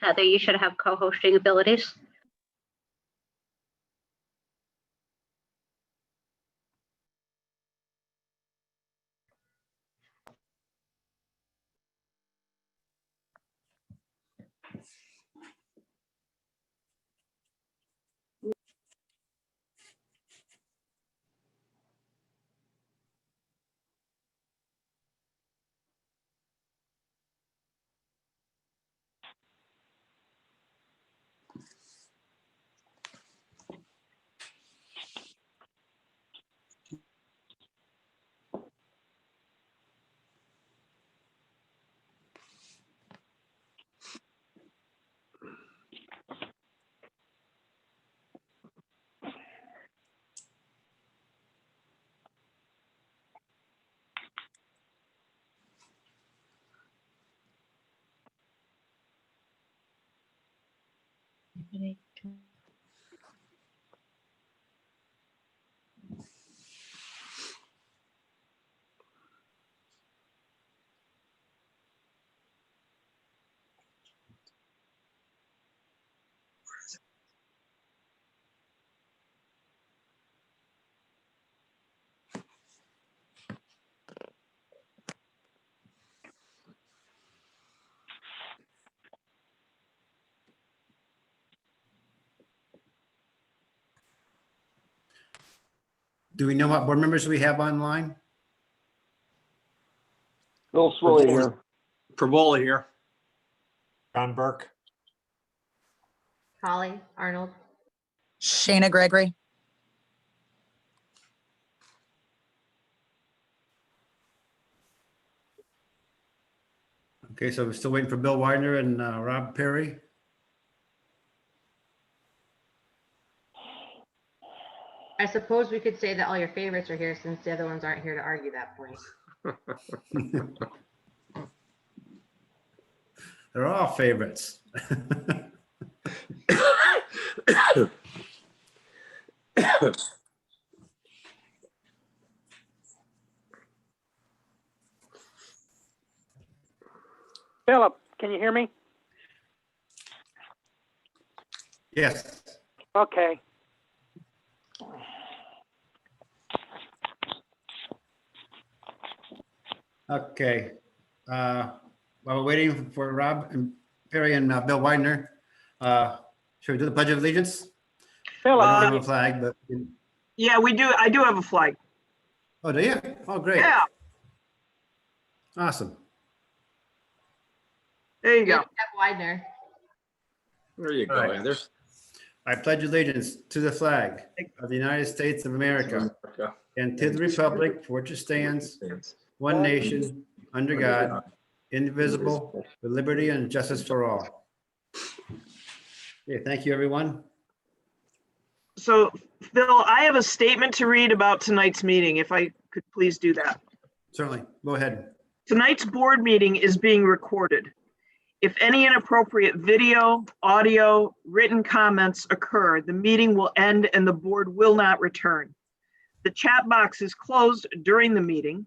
Heather, you should have co-hosting abilities. Do we know what board members we have online? Bill Swilly here. Pravola here. John Burke. Holly Arnold. Shana Gregory. Okay, so we're still waiting for Bill Widener and Rob Perry. I suppose we could say that all your favorites are here since the other ones aren't here to argue that point. They're all favorites. Philip, can you hear me? Yes. Okay. Okay. While we're waiting for Rob and Perry and Bill Widener, should we do the Pledge of Allegiance? I don't have a flag, but Yeah, we do. I do have a flag. oh, do you? Oh, great. Yeah, Awesome. there you go. Jeff Widener. There you All go, right. Heather. I pledge allegiance to the flag of the United States of America and to the republic for which it stands, one nation, under God, indivisible, with liberty and justice for all. Okay, thank you, everyone. So, Phil, I have a statement to read about tonight's meeting, if I could please do that. Certainly, go ahead. Tonight's board meeting is being recorded. If any inappropriate video, audio, written comments occur, the meeting will end and the board will not return. The chat box is closed during the meeting.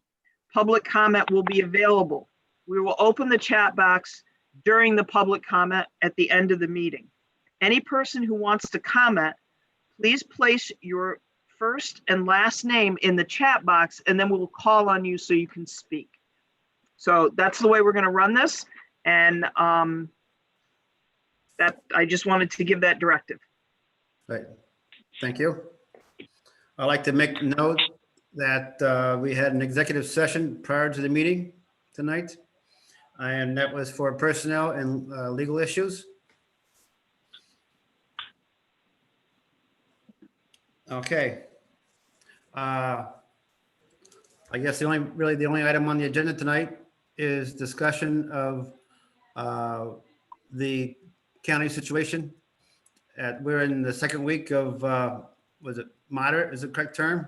Public comment will be available. We will open the chat box during the public comment at the end of the meeting. Any person who wants to comment, please place your first and last name in the chat box and then we'll call on you so you can speak. So that's the way we're going to run this. And that I just wanted to give that directive. Right. Thank you. I'd like to make note that we had an executive session prior to the meeting tonight. And that was for personnel and legal issues. Okay. I guess the only item on the agenda tonight is discussion of the county situation. We're in the second week of, was it moderate? Is it the correct term?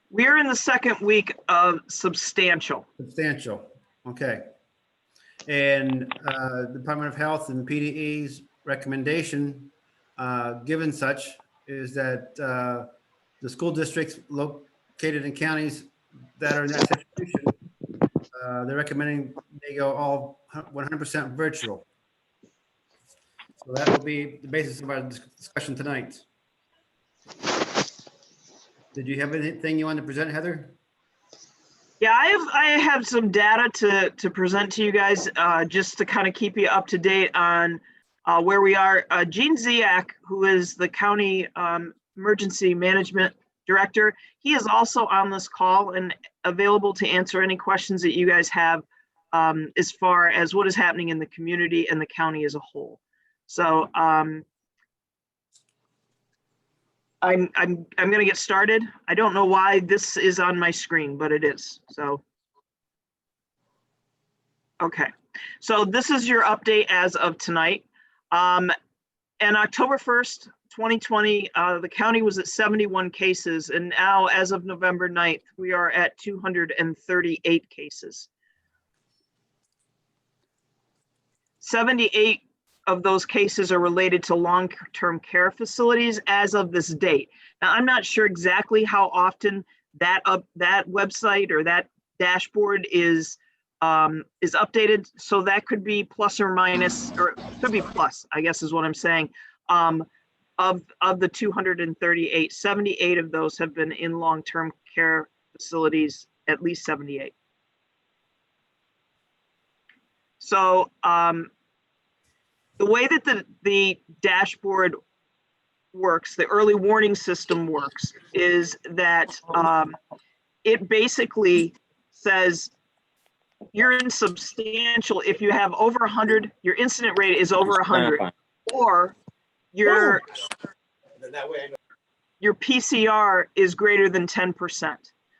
We're in the second week of substantial. Substantial. Okay. And Department of Health and PDE's recommendation, given such, is that the school districts located in counties that are in that situation, they're recommending they go all 100% virtual. So that will be the basis of our discussion tonight. Did you have anything you want to present, Heather? Yeah, I have some data to present to you guys, just to kind of keep you up to date on where we are. Gene Ziak, who is the county emergency management director, he is also on this call and available to answer any questions that you guys have as far as what is happening in the community and the county as a whole. So I'm going to get started. I don't know why this is on my screen, but it is. So, okay. So this is your update as of tonight. And October 1st, 2020, the county was at 71 cases. And now as of November 9th, we are at 238 cases. 78 of those cases are related to long-term care facilities as of this date. Now, I'm not sure exactly how often that website or that dashboard is updated. So that could be plus or minus, or could be plus, I guess is what I'm saying. Of the 238, 78 of those have been in long-term care facilities, at least 78. So the way that the dashboard works, the early warning system works, is that it basically says you're in substantial, if you have over 100, your incident rate is over 100, or your PCR is greater than 10%.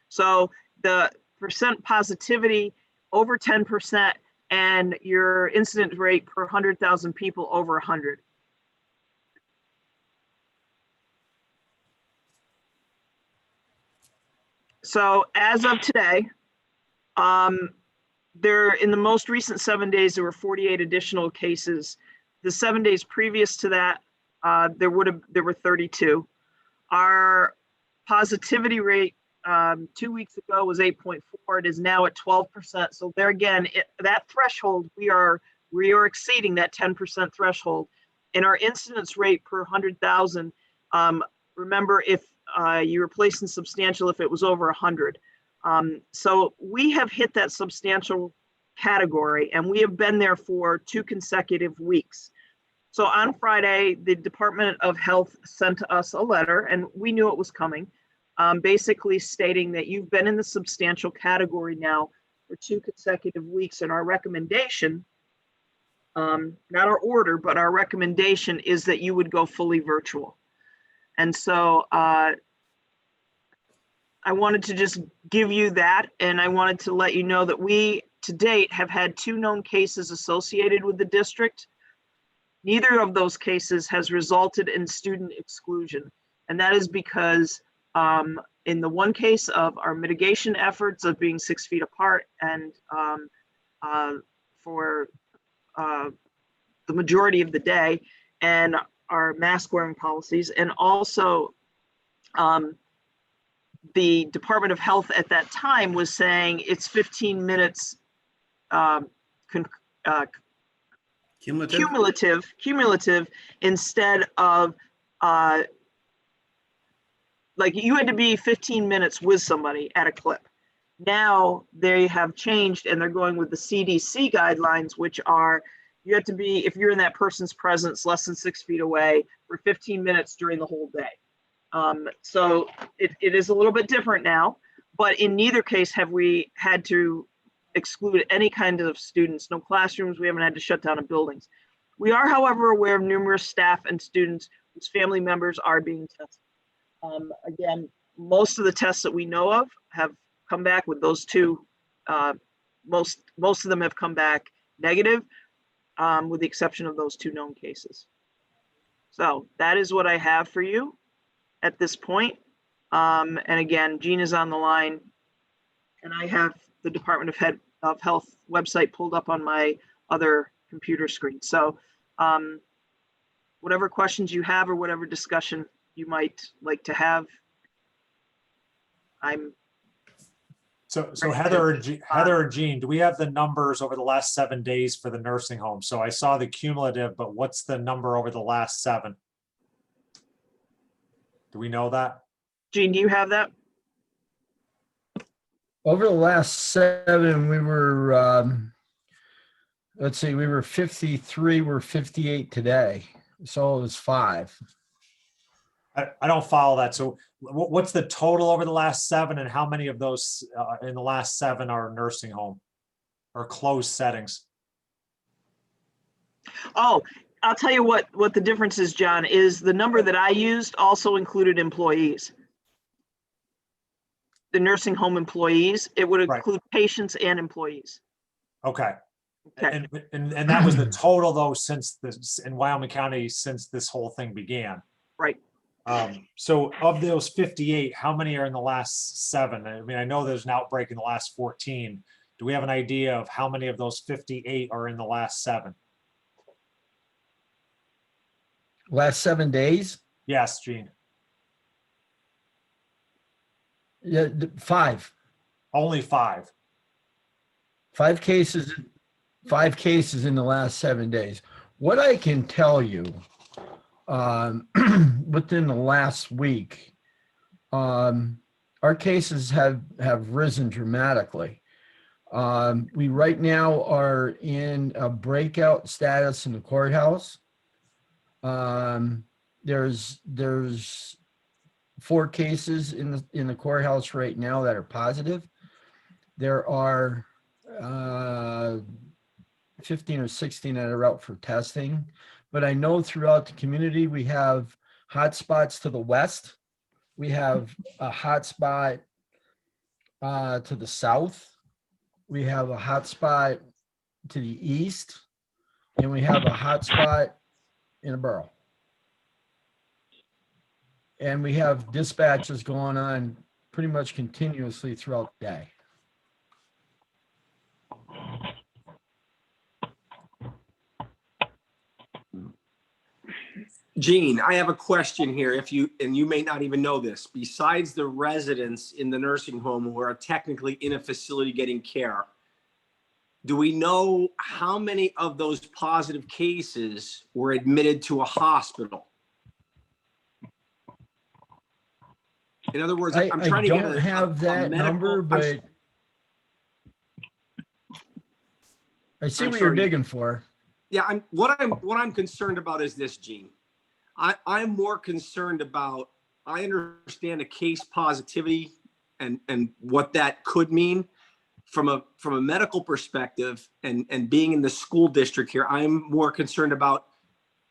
So the percent positivity over 10%, and your incident rate per 100,000 people over 100. So as of today, there in the most recent 7 days, there were 48 additional cases. The 7 days previous to that, there were 32. Our positivity rate 2 weeks ago was 8.4. It is now at 12%. So there again, that threshold, we are exceeding that 10% threshold. And our incidence rate per 100,000, remember if you were placed in substantial if it was over 100. So we have hit that substantial category, and we have been there for 2 consecutive weeks. So on Friday, the Department of Health sent us a letter, and we knew it was coming, basically stating that you've been in the substantial category now for 2 consecutive weeks, and our recommendation, not our order, but our recommendation is that you would go fully virtual. And so I wanted to just give you that, and I wanted to let you know that we, to date, have had 2 known cases associated with the district. Neither of those cases has resulted in student exclusion, and that is because in the one case of our mitigation efforts of being 6 feet apart and for the majority of the day, and our mask wearing policies, and also the Department of Health at that time was saying it's 15 minutes cumulative instead of like you had to be 15 minutes with somebody at a clip. Now they have changed and they're going with the CDC guidelines, which are you have to be, if you're in that person's presence, less than 6 feet away for 15 minutes during the whole day. So it is a little bit different now, but in neither case have we had to exclude any kind of students, no classrooms, we haven't had to shut down buildings. We are, however, aware of numerous staff and students whose family members are being tested. Again, most of the tests that we know of have come back with those 2, most of them have come back negative, with the exception of those 2 known cases. So that is what I have for you at this point. And again, Jean is on the line, and I have the Department of Health website pulled up on my other computer screen. So whatever questions you have or whatever discussion you might like to have, I'm So Heather or Jean, do we have the numbers over the last 7 days for the nursing home? So I saw the cumulative, but what's the number over the last 7? Do we know that? Jean, do you have that? Over the last 7, we were, let's see, we were 53, we're 58 today. So it was 5. I don't follow that. So what's the total over the last 7, and how many of those in the last 7 are nursing home or closed settings? Oh, I'll tell you what the difference is, John, is the number that I used also included employees. The nursing home employees, it would Right. include patients and employees. Okay. Okay. And that was the total though since this in Wyoming County since this whole thing began. Right. So of those 58, how many are in the last 7? I mean, I know there's an outbreak in the last 14. Do we have an idea of how many of those 58 are in the last 7? Last 7 days? Yes, Gene. Yeah, 5. Only 5. 5 cases, 5 cases in the last 7 days. What I can tell you, within the last week, our cases have risen dramatically. We right now are in a breakout status in the courthouse. There's 4 cases in the courthouse right now that are positive. There are 15 or 16 that are out for testing. But I know throughout the community, we have hotspots to the west. We have a hotspot to the south. We have a hotspot to the east. And we have a hotspot in a borough. And we have dispatches going on pretty much continuously throughout the day. Gene, I have a question here. And you may not even know this, besides the residents in the nursing home who are technically in a facility getting care, do we know how many of those positive cases were admitted to a hospital? In other words, I'm trying to get I don't have that number, but I see what you're digging for. Yeah, what I'm concerned about is this, Gene. I'm more concerned about, I understand a case positivity and what that could mean from a medical perspective, and being in the school district here, I'm more concerned about,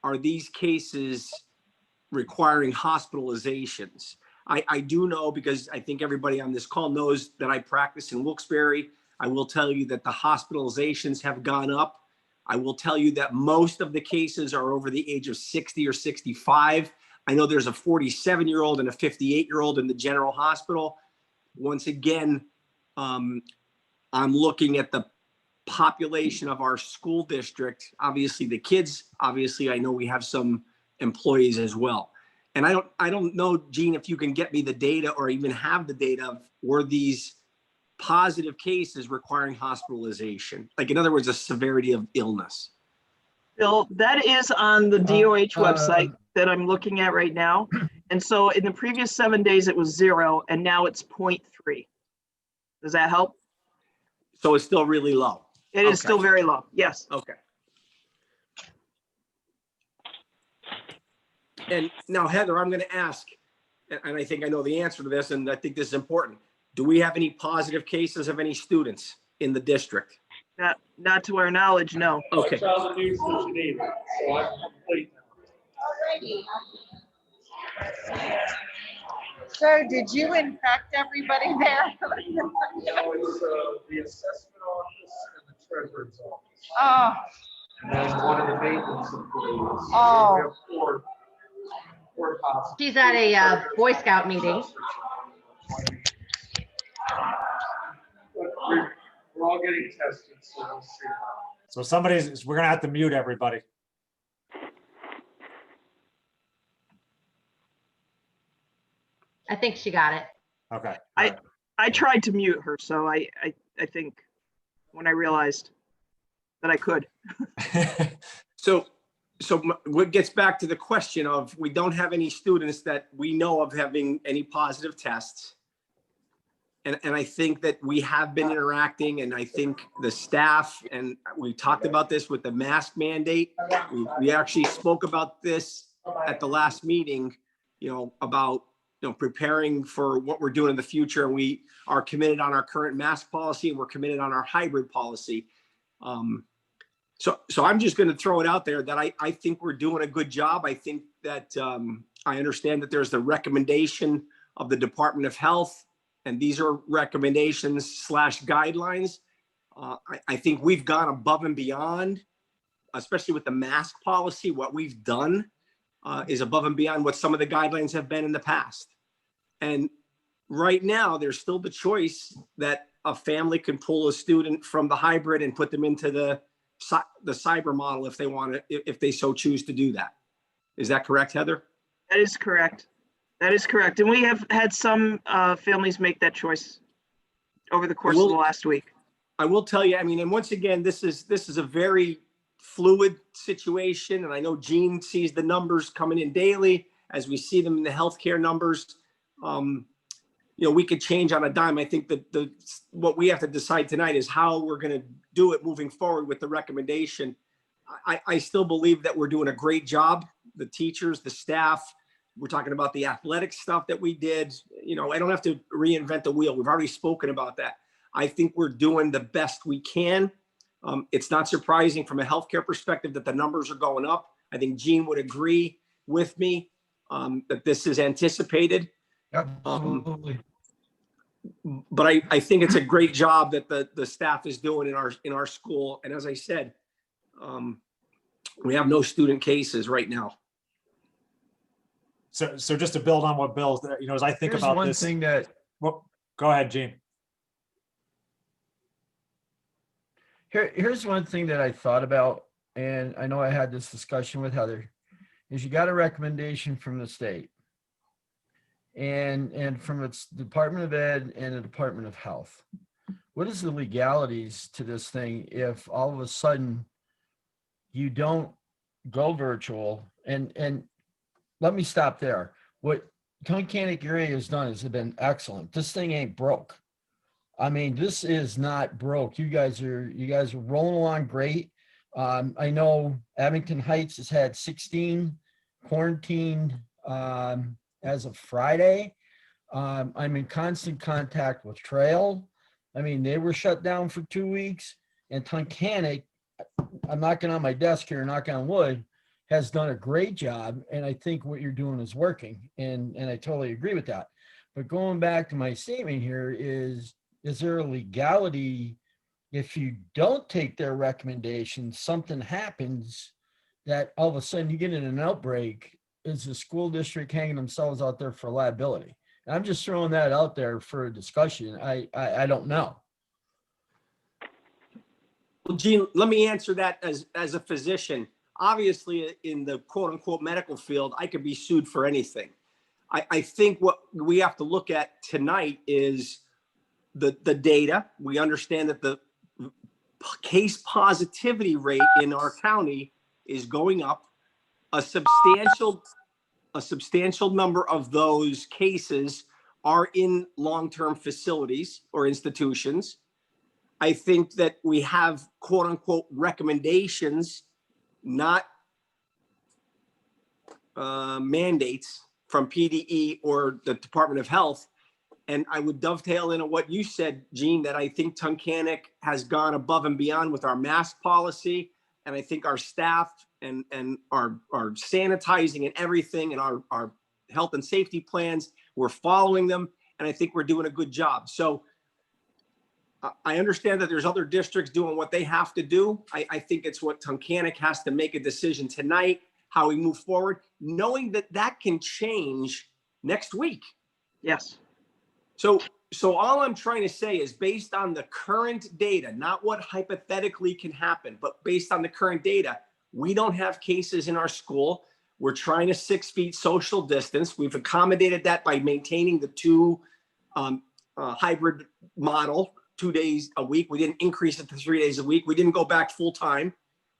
are these cases requiring hospitalizations? I do know, because I think everybody on this call knows that I practice in Wilkes-Barre. I will tell you that the hospitalizations have gone up. I will tell you that most of the cases are over the age of 60 or 65. I know there's a 47-year-old and a 58-year-old in the general hospital. Once again, I'm looking at the population of our school district. Obviously the kids, obviously I know we have some employees as well. And I don't know, Gene, if you can get me the data or even have the data of, were these positive cases requiring hospitalization? Like, in other words, a severity of illness. Bill, that is on the DOH website that I'm looking at right now. And so in the previous 7 days, it was 0, and now it's 0.3. Does that help? So it's still really low. It is still very low. Yes. Okay. And now, Heather, I'm going to ask, and I think I know the answer to this, and I think this is important. Do we have any positive cases of any students in the district? Not to our knowledge, no. Okay. So did you infect everybody there? No, it's the assessment office and the treasurer's office. Oh, And then one of the maintenance employees. Oh. We have four possible. She's at a Boy Scout meeting. But we're all getting tested, so we'll see. So we're gonna have to mute everybody. I think she got it. Okay. I I tried to mute her, so I think when I realized that I could. So what gets back to the question of, we don't have any students that we know of having any positive tests. And I think that we have been interacting, and I think the staff, and we talked about this with the mask mandate. We actually spoke about this at the last meeting, about, preparing for what we're doing in the future. And we are committed on our current mask policy, and we're committed on our hybrid policy. So I'm just going to throw it out there that I think we're doing a good job. I think that I understand that there's the recommendation of the Department of Health, and these are recommendations / guidelines. I think we've gone above and beyond, especially with the mask policy. What we've done is above and beyond what some of the guidelines have been in the past. And right now, there's still the choice that a family can pull a student from the hybrid and put them into the cyber model if they want to, if they so choose to do that. Is that correct, Heather? That is correct. That is correct. And we have had some families make that choice over the course of the last week. I will tell you, and once again, this is a very fluid situation. And I know Jean sees the numbers coming in daily as we see them in the healthcare numbers. We could change on a dime. I think that what we have to decide tonight is how we're going to do it moving forward with the recommendation. I still believe that we're doing a great job. The teachers, the staff, we're talking about the athletic stuff that we did. I don't have to reinvent the wheel. We've already spoken about that. I think we're doing the best we can. It's not surprising from a healthcare perspective that the numbers are going up. I think Jean would agree with me that this is anticipated. Absolutely. But I think it's a great job that the staff is doing in our school. And as I said, we have no student cases right now. So just to build on what Bill, as I think Here's about one this. thing that, Well, go ahead, Gene. here's one thing that I thought about, and I know I had this discussion with Heather, is you got a recommendation from the state and from its Department of Ed and the Department of Health. What is the legalities to this thing if all of a sudden you don't go virtual? And let me stop there. What Tunkhannock area has done has been excellent. This thing ain't broke. This is not broke. You guys are rolling along great. I know Abington Heights has had 16 quarantined as of Friday. I'm in constant contact with Trail. They were shut down for 2 weeks, and Tunkhannock, I'm knocking on my desk here, knocking on wood, has done a great job. And I think what you're doing is working. And I totally agree with that. But going back to my statement here is there a legality if you don't take their recommendations, something happens that all of a sudden you get in an outbreak? Is the school district hanging themselves out there for liability? And I'm just throwing that out there for a discussion. I don't know. Well, Gene, let me answer that as a physician. Obviously, in the quote unquote medical field, I could be sued for anything. I think what we have to look at tonight is the data. We understand that the case positivity rate in our county is going up. A substantial number of those cases are in long-term facilities or institutions. I think that we have quote unquote recommendations, not mandates from PDE or the Department of Health. And I would dovetail into what you said, Gene, that I think Tunkhannock has gone above and beyond with our mask policy. And I think our staff and our sanitizing and everything and our health and safety plans, we're following them. And I think we're doing a good job. So I understand that there's other districts doing what they have to do. I think it's what Tunkhannock has to make a decision tonight, how we move forward, knowing that that can change next week. Yes. So all I'm trying to say is based on the current data, not what hypothetically can happen, but based on the current data, we don't have cases in our school. We're trying to 6 feet social distance. We've accommodated that by maintaining the 2 hybrid model, 2 days a week. We didn't increase it to 3 days a week. We didn't go back full time.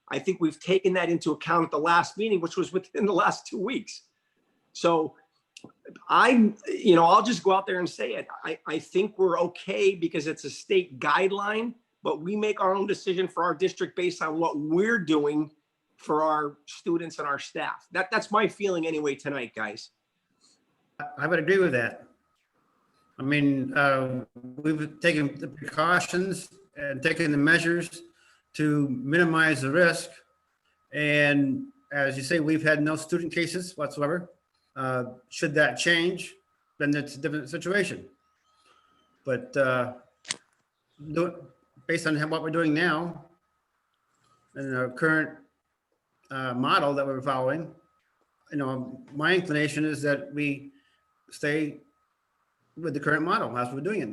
I think we've taken that into account at the last meeting, which was within the last 2 weeks. So I'll just go out there and say it. I think we're okay because it's a state guideline, but we make our own decision for our district based on what we're doing for our students and our staff. That's my feeling anyway tonight, guys. I would agree with that. I mean, we've taken the precautions and taken the measures to minimize the risk. And as you say, we've had no student cases whatsoever. Should that change, then it's a different situation. But based on what we're doing now and our current model that we're following, my inclination is that we stay with the current model as we're doing it.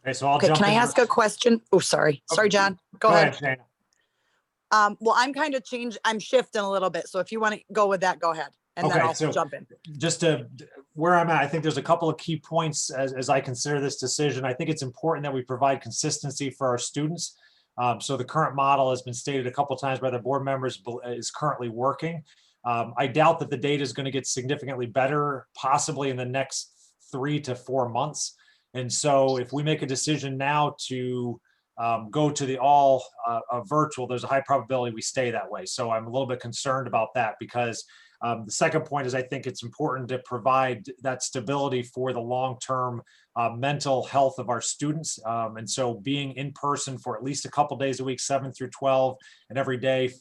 Okay, so I'll Okay, jump can I in. ask a question? Oh, sorry. Sorry, John. Go ahead. Shana. Well, I'm shifting a little bit. So if you want to go with that, go ahead. And then Okay, I'll so jump in. Just to where I'm at, I think there's a couple of key points as I consider this decision. I think it's important that we provide consistency for our students. So the current model has been stated a couple of times by the board members is currently working. I doubt that the data is going to get significantly better, possibly in the next 3 to 4 months. And so if we make a decision now to go to the all virtual, there's a high probability we stay that way. So I'm a little bit concerned about that because the second point is I think it's important to provide that stability for the long-term mental health of our students. And so being in person for at least a couple days a week, 7 through 12, and every day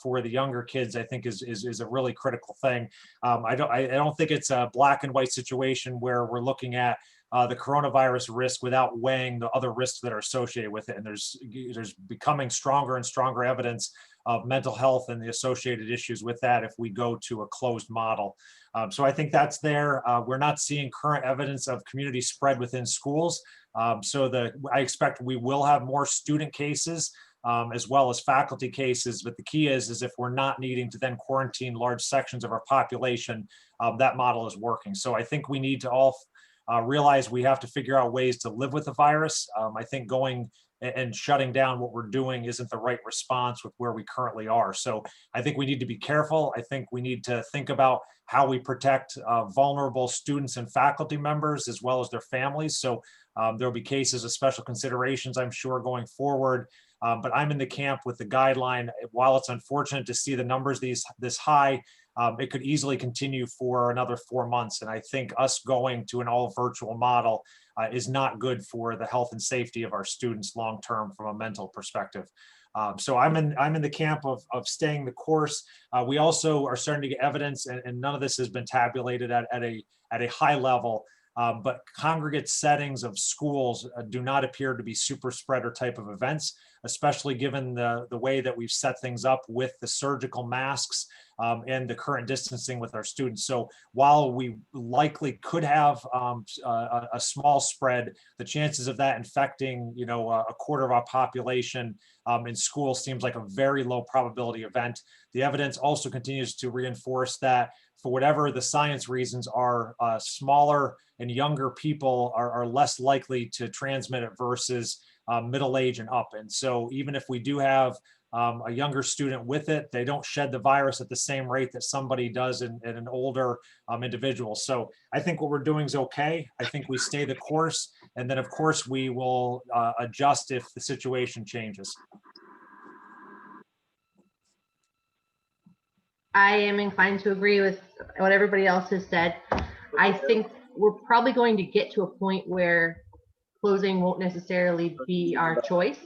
for the younger kids, I think is a really critical thing. I don't think it's a black and white situation where we're looking at the coronavirus risk without weighing the other risks that are associated with it. And there's becoming stronger and stronger evidence of mental health and the associated issues with that if we go to a closed model. So I think that's there. We're not seeing current evidence of community spread within schools. I expect we will have more student cases as well as faculty cases. But the key is if we're not needing to then quarantine large sections of our population, that model is working. So I think we need to all realize we have to figure out ways to live with the virus. I think going and shutting down what we're doing isn't the right response with where we currently are. So I think we need to be careful. I think we need to think about how we protect vulnerable students and faculty members as well as their families. So there'll be cases of special considerations, I'm sure, going forward. But I'm in the camp with the guideline. While it's unfortunate to see the numbers this high, it could easily continue for another 4 months. And I think us going to an all virtual model is not good for the health and safety of our students long-term from a mental perspective. So I'm in the camp of staying the course. We also are starting to get evidence, and none of this has been tabulated at a high level, but congregate settings of schools do not appear to be super spreader type of events, especially given the way that we've set things up with the surgical masks and the current distancing with our students. So while we likely could have a small spread, the chances of that infecting, a quarter of our population in school seems like a very low probability event. The evidence also continues to reinforce that for whatever the science reasons are, smaller and younger people are less likely to transmit it versus middle age and up. And so even if we do have a younger student with it, they don't shed the virus at the same rate that somebody does in an older individual. So I think what we're doing is okay. I think we stay the course. And then of course we will adjust if the situation changes. I am inclined to agree with what everybody else has said. I think we're probably going to get to a point where closing won't necessarily be our choice.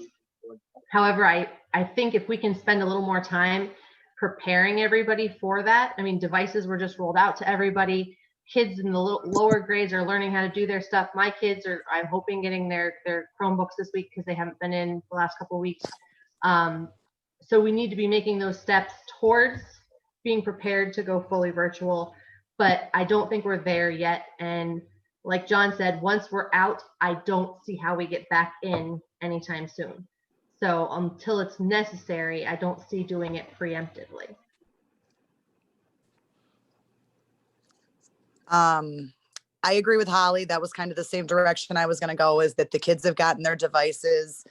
However, I think if we can spend a little more time preparing everybody for that, I mean, devices were just rolled out to everybody. Kids in the lower grades are learning how to do their stuff. My kids are, I'm hoping, getting their Chromebooks this week because they haven't been in the last couple of weeks. So we need to be making those steps towards being prepared to go fully virtual, but I don't think we're there yet. And like John said, once we're out, I don't see how we get back in anytime soon. So until it's necessary, I don't see doing it preemptively. I agree with Holly. That was kind of the same direction I was going to go, is that the kids have gotten their devices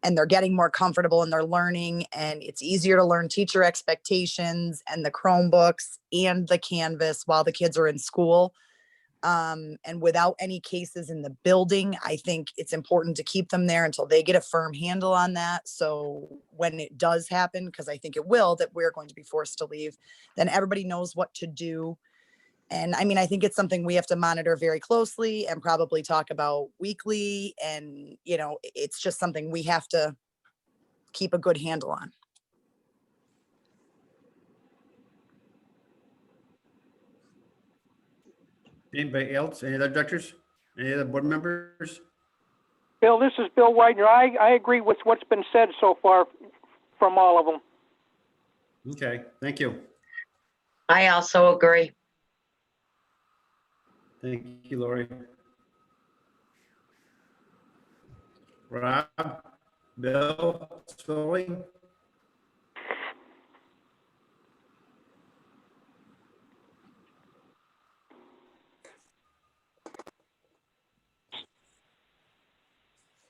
and they're getting more comfortable and they're learning, and it's easier to learn teacher expectations and the Chromebooks and the Canvas while the kids are in school. And without any cases in the building, I think it's important to keep them there until they get a firm handle on that. So when it does happen, because I think it will, that we're going to be forced to leave, then everybody knows what to do. And I mean, I think it's something we have to monitor very closely and probably talk about weekly. And, you know, it's just something we have to keep a good handle on. Anybody else? Any other directors? Any other board members? Bill, this is Bill Widener. I agree with what's been said so far from all of them. Okay, thank you. I also agree. Thank you, Lori. Rob, Bill, Sully?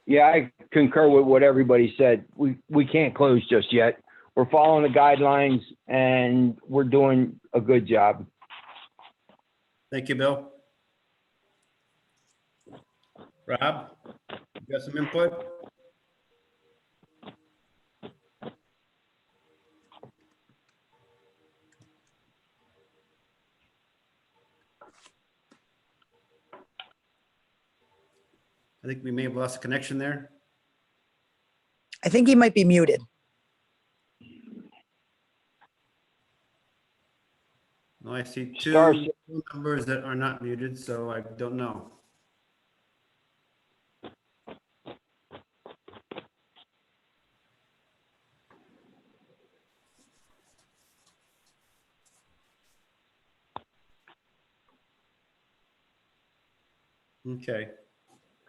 Yeah, I concur with what everybody said. We can't close just yet. We're following the guidelines and we're doing a good job. Thank you, Bill. Rob, you got some input? I think we may have lost a connection there. I think he might be muted. No, I see two Star- numbers that are not muted, so I don't know. Okay,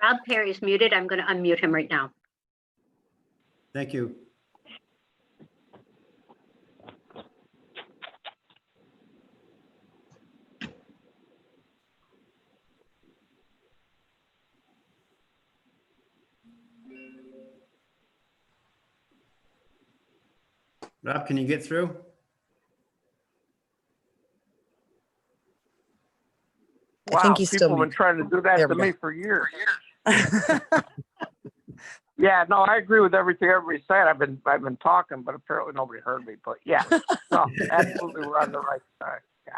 Rob Perry's muted. I'm going to unmute him right now. thank you. Rob, can you get through? I think he's still people have been muted. trying to do There that to we me for years. Yeah, no, I agree with everything everybody said. I've been talking, but apparently nobody heard me. But yeah, no, absolutely, we're on the right side. Yeah.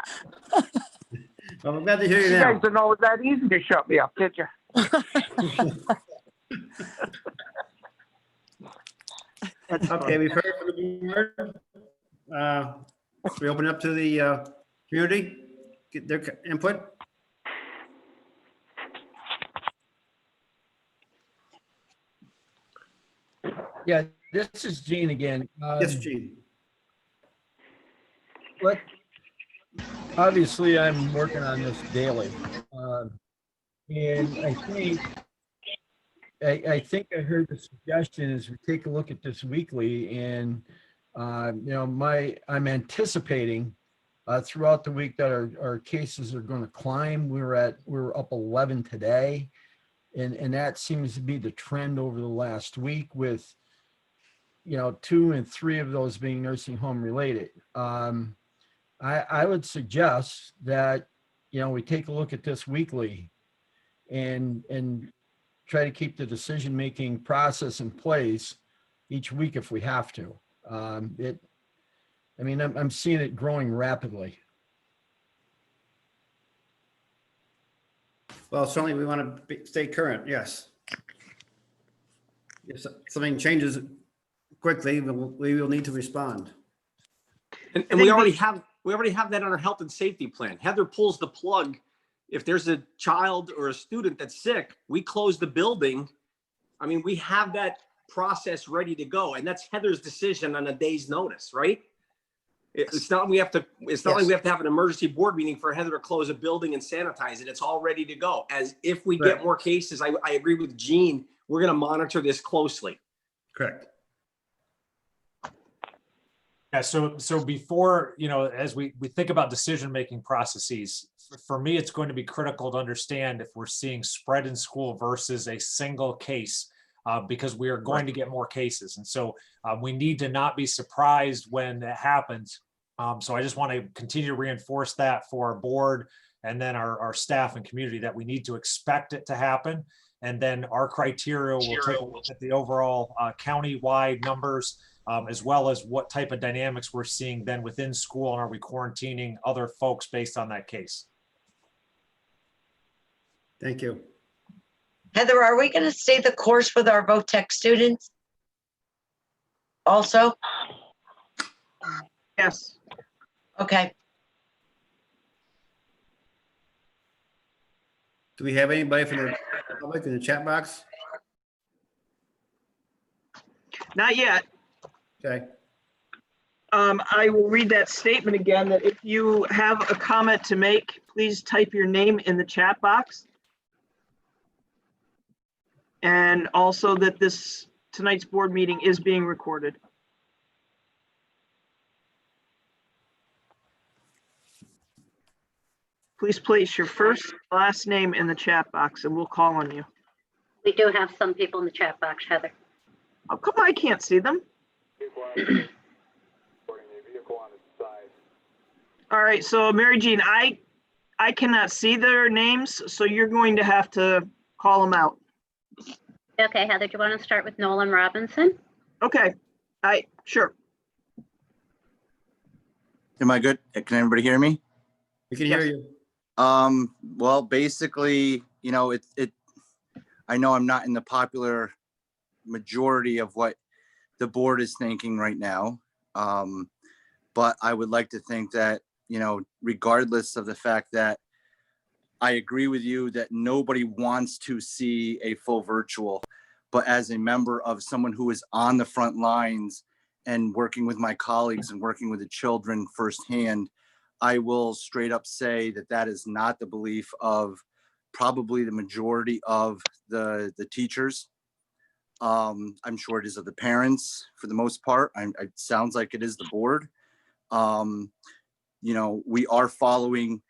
Well, I'm glad to hear you You now. guys didn't know it was that easy to shut me up, did you? Okay, we've heard from the board. We open up to the community, get their input. Yeah, this is Gene again. Yes, Gene. But obviously, I'm working on this daily. And I think I heard the suggestion is we take a look at this weekly, and I'm anticipating throughout the week that our cases are going to climb. We're up 11 today, and that seems to be the trend over the last week, with 2 and 3 of those being nursing home related. I would suggest that we take a look at this weekly and try to keep the decision-making process in place each week if we have to. I'm seeing it growing rapidly. Well, certainly we want to stay current, yes. If something changes quickly, we will need to respond. And we already have that on our health and safety plan. Heather pulls the plug. If there's a child or a student that's sick, we close the building. I mean, we have that process ready to go, and that's Heather's decision on a day's notice, right? It's not like we have to have an emergency board meeting for Heather to close a building and sanitize it. It's all ready to go. As if we get more cases, I agree with Gene. We're going to monitor this closely. Correct. Yeah, so before, as we think about decision-making processes, for me, it's going to be critical to understand if we're seeing spread in school versus a single case, because we are going to get more cases. And so we need to not be surprised when that happens. So I just want to continue to reinforce that for our board and then our staff and community, that we need to expect it to happen. And then our criteria will take a look at the overall county-wide numbers, as well as what type of dynamics we're seeing then within school, and are we quarantining other folks based on that case? Thank you. Heather, are we going to stay the course with our VOTEC students? Also? Yes. Okay. Do we have anybody from the public in the chat box? Not yet. Okay. I will read that statement again, that if you have a comment to make, please type your name in the chat box. And also that tonight's board meeting is being recorded. Please place your first, last name in the chat box and we'll call on you. We do have some people in the chat box, Heather. Oh, come on, I can't see them. All right, so Mary Jean, I cannot see their names, so you're going to have to call them out. Okay, Heather, do you want to start with Nolan Robinson? Okay, sure. Am I good? Can everybody hear me? We can hear you. Well, basically, I know I'm not in the popular majority of what the board is thinking right now. But I would like to think that, regardless of the fact that I agree with you that nobody wants to see a full virtual, but as a member of someone who is on the front lines and working with my colleagues and working with the children firsthand, I will straight up say that that is not the belief of probably the majority of the teachers. I'm sure it is of the parents for the most part. It sounds like it is the board. We are following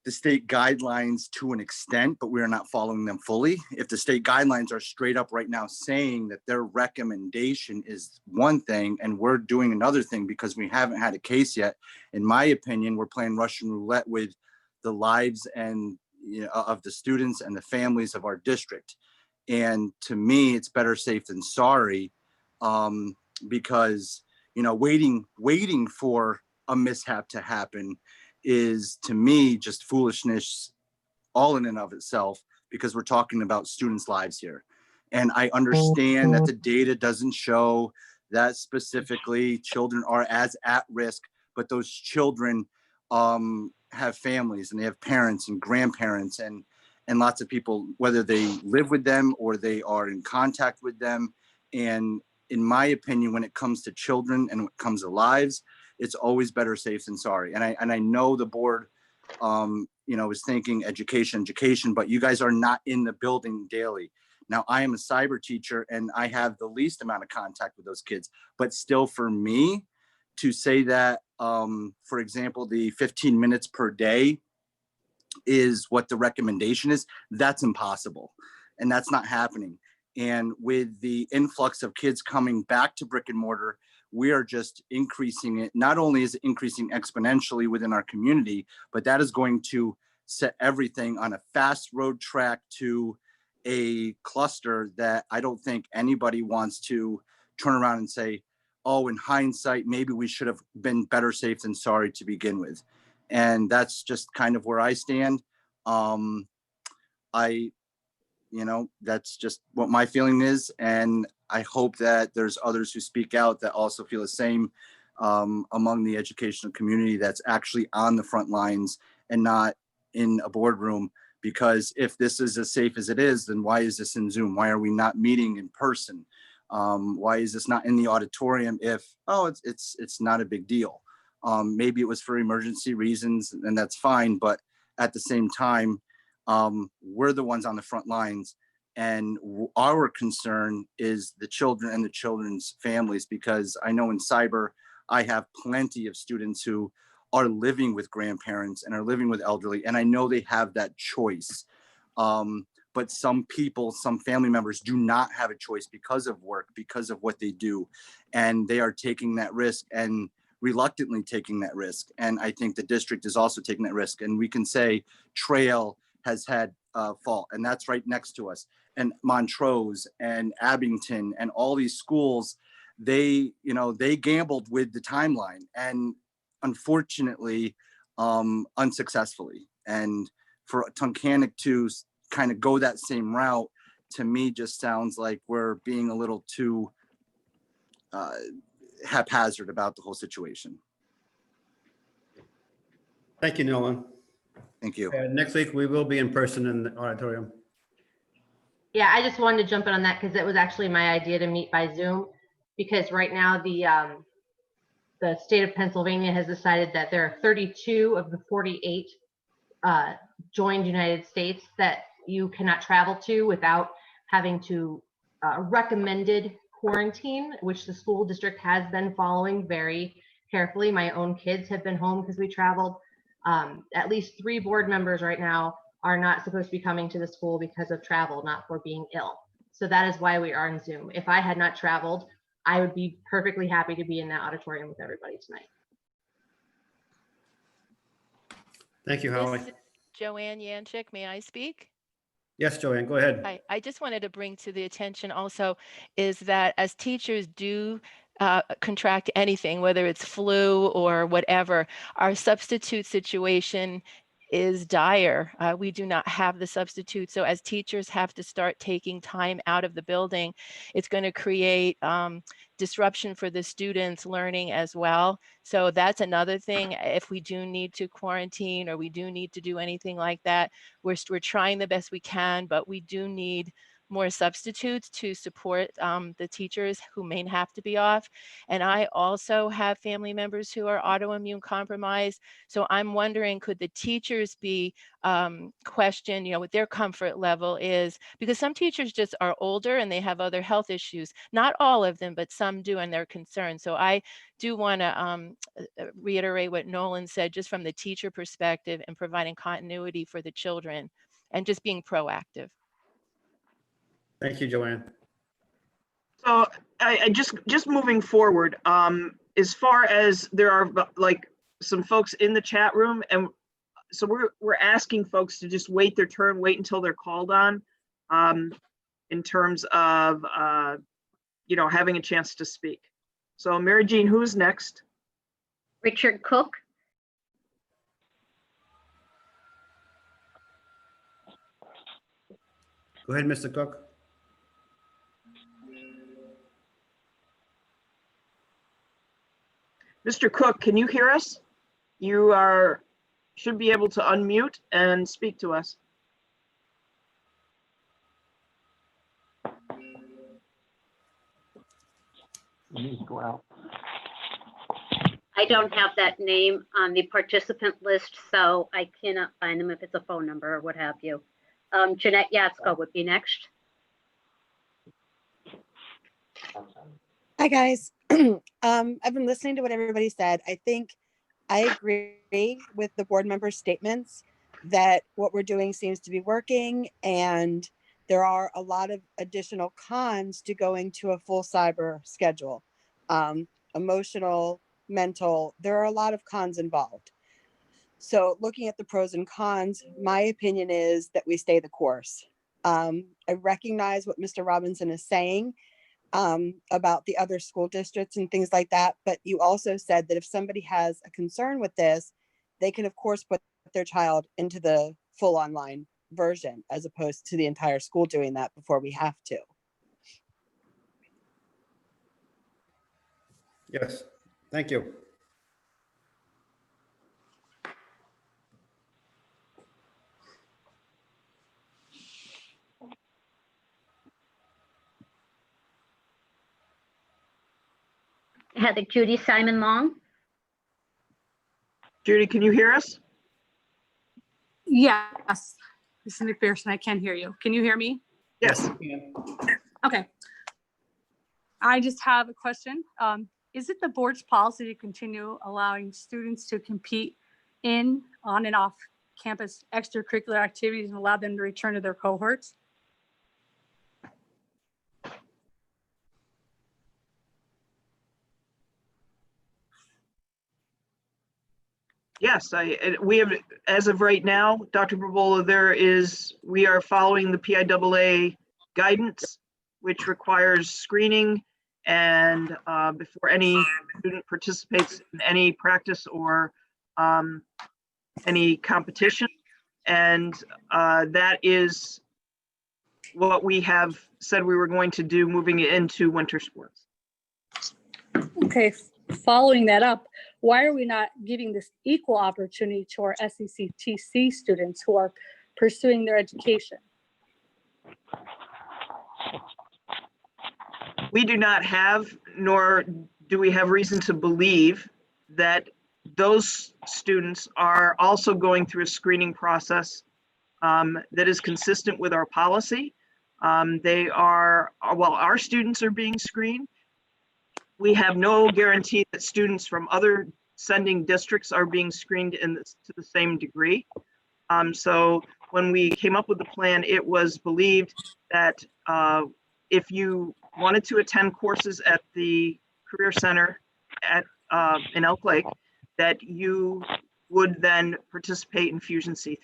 the state guidelines to an extent, but we are not following them fully. If the state guidelines are straight up right now saying that their recommendation is one thing and we're doing another thing because we haven't had a case yet, in my opinion, we're playing Russian roulette with the lives and of the students and the families of our district. And to me, it's better safe than sorry, because waiting for a mishap to happen is, to me, just foolishness all in and of itself, because we're talking about students' lives here. And I understand that the data doesn't show that specifically children are as at risk, but those children have families and they have parents and grandparents and lots of people, whether they live with them or they are in contact with them. And in my opinion, when it comes to children and when it comes to lives, it's always better safe than sorry. And I know the board, is thinking education, but you guys are not in the building daily. Now, I am a cyber teacher and I have the least amount of contact with those kids, but still for me to say that, for example, the 15 minutes per day is what the recommendation is, that's impossible. And that's not happening. And with the influx of kids coming back to brick and mortar, we are just increasing it. Not only is it increasing exponentially within our community, but that is going to set everything on a fast road track to a cluster that I don't think anybody wants to turn around and say, oh, in hindsight, maybe we should have been better safe than sorry to begin with. And that's just kind of where I stand. That's just what my feeling is. And I hope that there's others who speak out that also feel the same among the educational community that's actually on the front lines and not in a boardroom. Because if this is as safe as it is, then why is this in Zoom? Why are we not meeting in person? Why is this not in the auditorium if, it's not a big deal? Maybe it was for emergency reasons and that's fine. But at the same time, we're the ones on the front lines, and our concern is the children and the children's families, because I know in cyber, I have plenty of students who are living with grandparents and are living with elderly, and I know they have that choice. But some people, some family members do not have a choice because of work, because of what they do. And they are taking that risk and reluctantly taking that risk. And I think the district is also taking that risk. And we can say Trail has had fault, and that's right next to us. And Montrose and Abington and all these schools, they gambled with the timeline, and unfortunately, unsuccessfully. And for Tunkhannock to kind of go that same route, to me just sounds like we're being a little too haphazard about the whole situation. Thank you, Nolan. Thank you. Next week, we will be in person in the auditorium. Yeah, I just wanted to jump in on that because it was actually my idea to meet by Zoom, because right now the state of Pennsylvania has decided that there are 32 of the 48 joined United States that you cannot travel to without having to recommended quarantine, which the school district has been following very carefully. My own kids have been home because we traveled. At least 3 board members right now are not supposed to be coming to the school because of travel, not for being ill. So that is why we are on Zoom. If I had not traveled, I would be perfectly happy to be in that auditorium with everybody tonight. Thank you, Holly. This is Joanne Yanchick, may I speak? Yes, Joanne, go ahead. I just wanted to bring to the attention also is that as teachers do contract anything, whether it's flu or whatever, our substitute situation is dire. We do not have the substitute. So as teachers have to start taking time out of the building, it's going to create disruption for the students learning as well. So that's another thing. If we do need to quarantine or we do need to do anything like that, we're trying the best we can, but we do need more substitutes to support the teachers who may have to be off. And I also have family members who are autoimmune compromised. So I'm wondering, could the teachers be questioned, what their comfort level is? Because some teachers just are older and they have other health issues. Not all of them, but some do, and they're concerned. So I do want to reiterate what Nolan said, just from the teacher perspective and providing continuity for the children and just being proactive. Thank you, Joanne. So I just moving forward, as far as there are like some folks in the chat room, and so we're asking folks to just wait their turn, wait until they're called on, in terms of having a chance to speak. So Mary Jean, who's next? Richard Cook. Go ahead, Mr. Cook. Mr. Cook, can you hear us? You should be able to unmute and speak to us. Go out. I don't have that name on the participant list, so I cannot find them if it's a phone number or what have you. Jeanette Yatsko would be next. Hi, guys. I've been listening to what everybody said. I think I agree with the board members' statements that what we're doing seems to be working, and there are a lot of additional cons to going to a full cyber schedule. Emotional, mental, there are a lot of cons involved. So looking at the pros and cons, my opinion is that we stay the course. I recognize what Mr. Robinson is saying about the other school districts and things like that. But you also said that if somebody has a concern with this, they can of course put their child into the full online version as opposed to the entire school doing that before we have to. Yes, thank you. Heather Judy Simon-Long. Judy, can you hear us? Yes, this is McPherson. I can hear you. Can you hear me? Yes. Okay. I just have a question. is it the board's policy to continue allowing students to compete on and off campus extracurricular activities and allow them to return to their cohorts? Yes, we have, as of right now, Dr. Barbola, we are following the PIAA guidance, which requires screening and before any student participates in any practice or any competition. And that is what we have said we were going to do moving into winter sports. Okay, following that up, why are we not giving this equal opportunity to our SECTC students who are pursuing their education? We do not have, nor do we have reason to believe that those students are also going through a screening process that is consistent with our policy. While our students are being screened, we have no guarantee that students from other sending districts are being screened to the same degree. So when we came up with the plan, it was believed that if you wanted to attend courses at the Career Center in Elk Lake, that you would then participate in Fusion C3.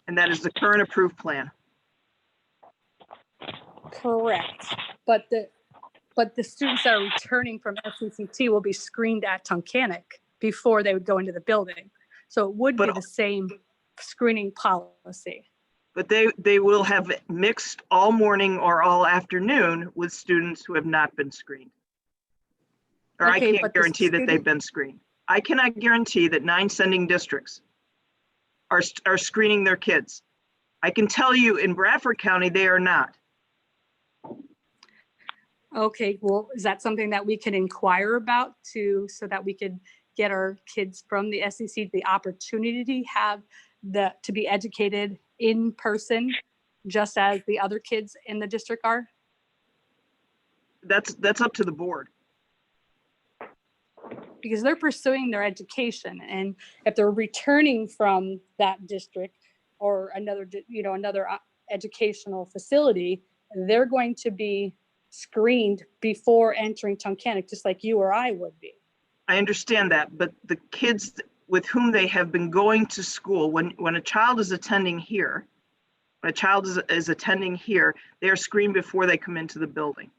And that is the current approved plan. Correct, but the students that are returning from SECT will be screened at Tunkhannock before they would go into the building. So it would be the same screening policy. But they will have mixed all morning or all afternoon with students who have not been screened. Or Okay, I can't guarantee that they've been screened. I cannot guarantee that 9 sending districts are screening their kids. I can tell you in Bradford County, they are not. Okay, well, is that something that we can inquire about so that we could get our kids from the SEC the opportunity to be educated in person, just as the other kids in the district are? That's up to the board. Because they're pursuing their education, and if they're returning from that district or another educational facility, they're going to be screened before entering Tunkhannock, just like you or I would be. I understand that, but the kids with whom they have been going to school, when a child is attending here, they are screened before they come into the building.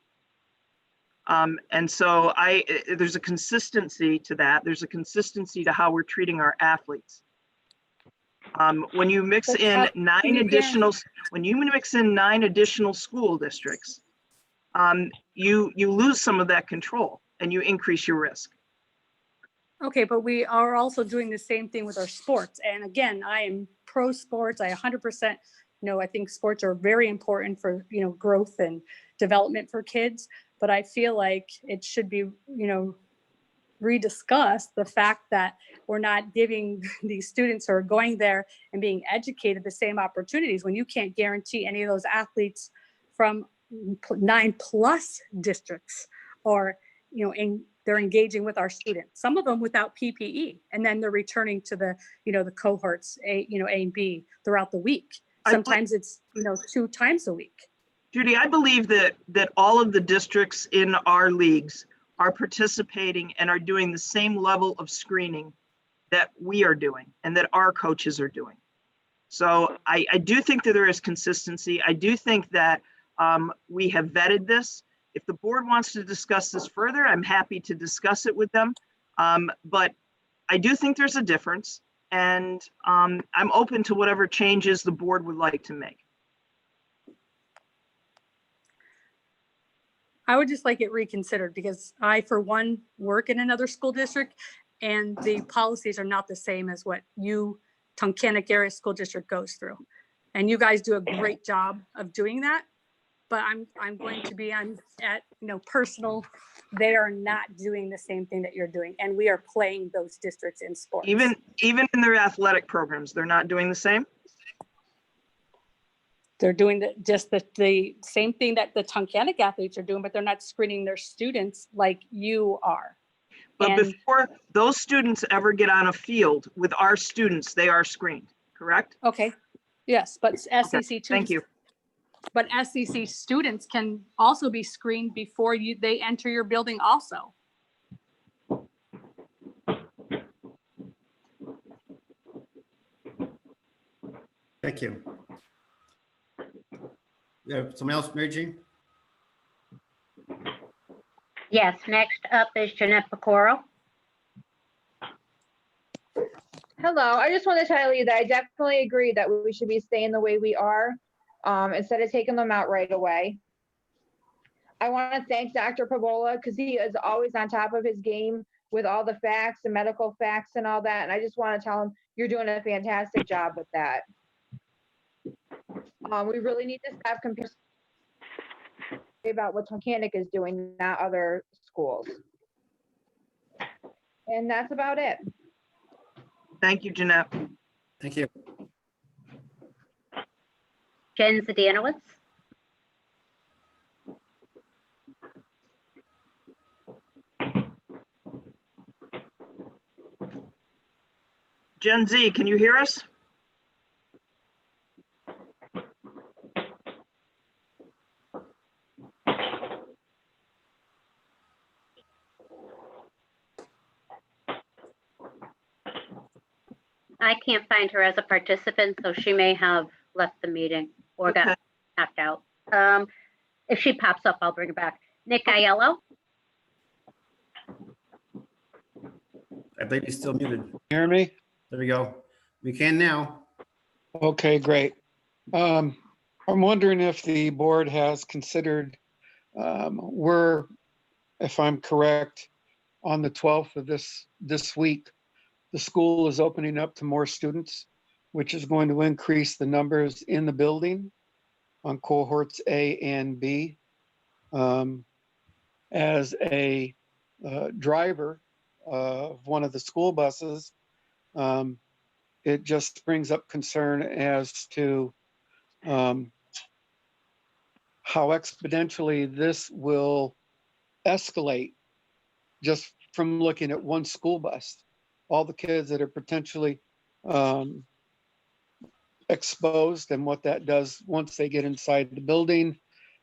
And so there's a consistency to that. There's a consistency to how we're treating our athletes. When you mix in 9 additional school districts, you lose some of that control and you increase your risk. Okay, but we are also doing the same thing with our sports. And again, I am pro sports. I 100% I think sports are very important for, growth and development for kids. But I feel like it should be, rediscussed, the fact that we're not giving these students who are going there and being educated the same opportunities when you can't guarantee any of those athletes from 9+ districts or, they're engaging with our students, some of them without PPE, and then they're returning to the, the cohorts A and B throughout the week. Sometimes it's, 2 times a week. Judy, I believe that all of the districts in our leagues are participating and are doing the same level of screening that we are doing and that our coaches are doing. So I do think that there is consistency. I do think that we have vetted this. If the board wants to discuss this further, I'm happy to discuss it with them. But I do think there's a difference, and I'm open to whatever changes the board would like to make. I would just like it reconsidered because I, for one, work in another school district and the policies are not the same as what Tunkhannock Area School District goes through. And you guys do a great job of doing that. But I'm going to be personal. They are not doing the same thing that you're doing. And we are playing those districts in sports. Even in their athletic programs, they're not doing the same? They're doing just the same thing that the Tunkhannock athletes are doing, but they're not screening their students like you are. But And- before those students ever get on a field with our students, they are screened, correct? Okay, yes, but SEC Thank you. But SEC students can also be screened before they enter your building also. Thank you. Someone else, Mary Jean? Yes, next up is Jeanette Pecoro. Hello, I just want to tell you that I definitely agree that we should be staying the way we are, instead of taking them out right away. I want to thank Dr. Pavola because he is always on top of his game with all the facts and medical facts and all that. And I just want to tell him you're doing a fantastic job with that. We really need to stop comparing about what Tunkhannock is doing, not other schools. And that's about it. Thank you, Jeanette. Thank you. Jen Zdanowitz. Gen Z, can you hear us? I can't find her as a participant, so she may have left the meeting or got knocked out. If she pops up, I'll bring her back. Nick Aiello. I believe he's still muted. Hear me? There we go. We can now. Okay, great. I'm wondering if the board has considered, we're, if I'm correct, on the 12th of this week, the school is opening up to more students, which is going to increase the numbers in the building on cohorts A and B. As a driver of one of the school buses, it just brings up concern as to how exponentially this will escalate just from looking at one school bus. All the kids that are potentially exposed and what that does once they get inside the building,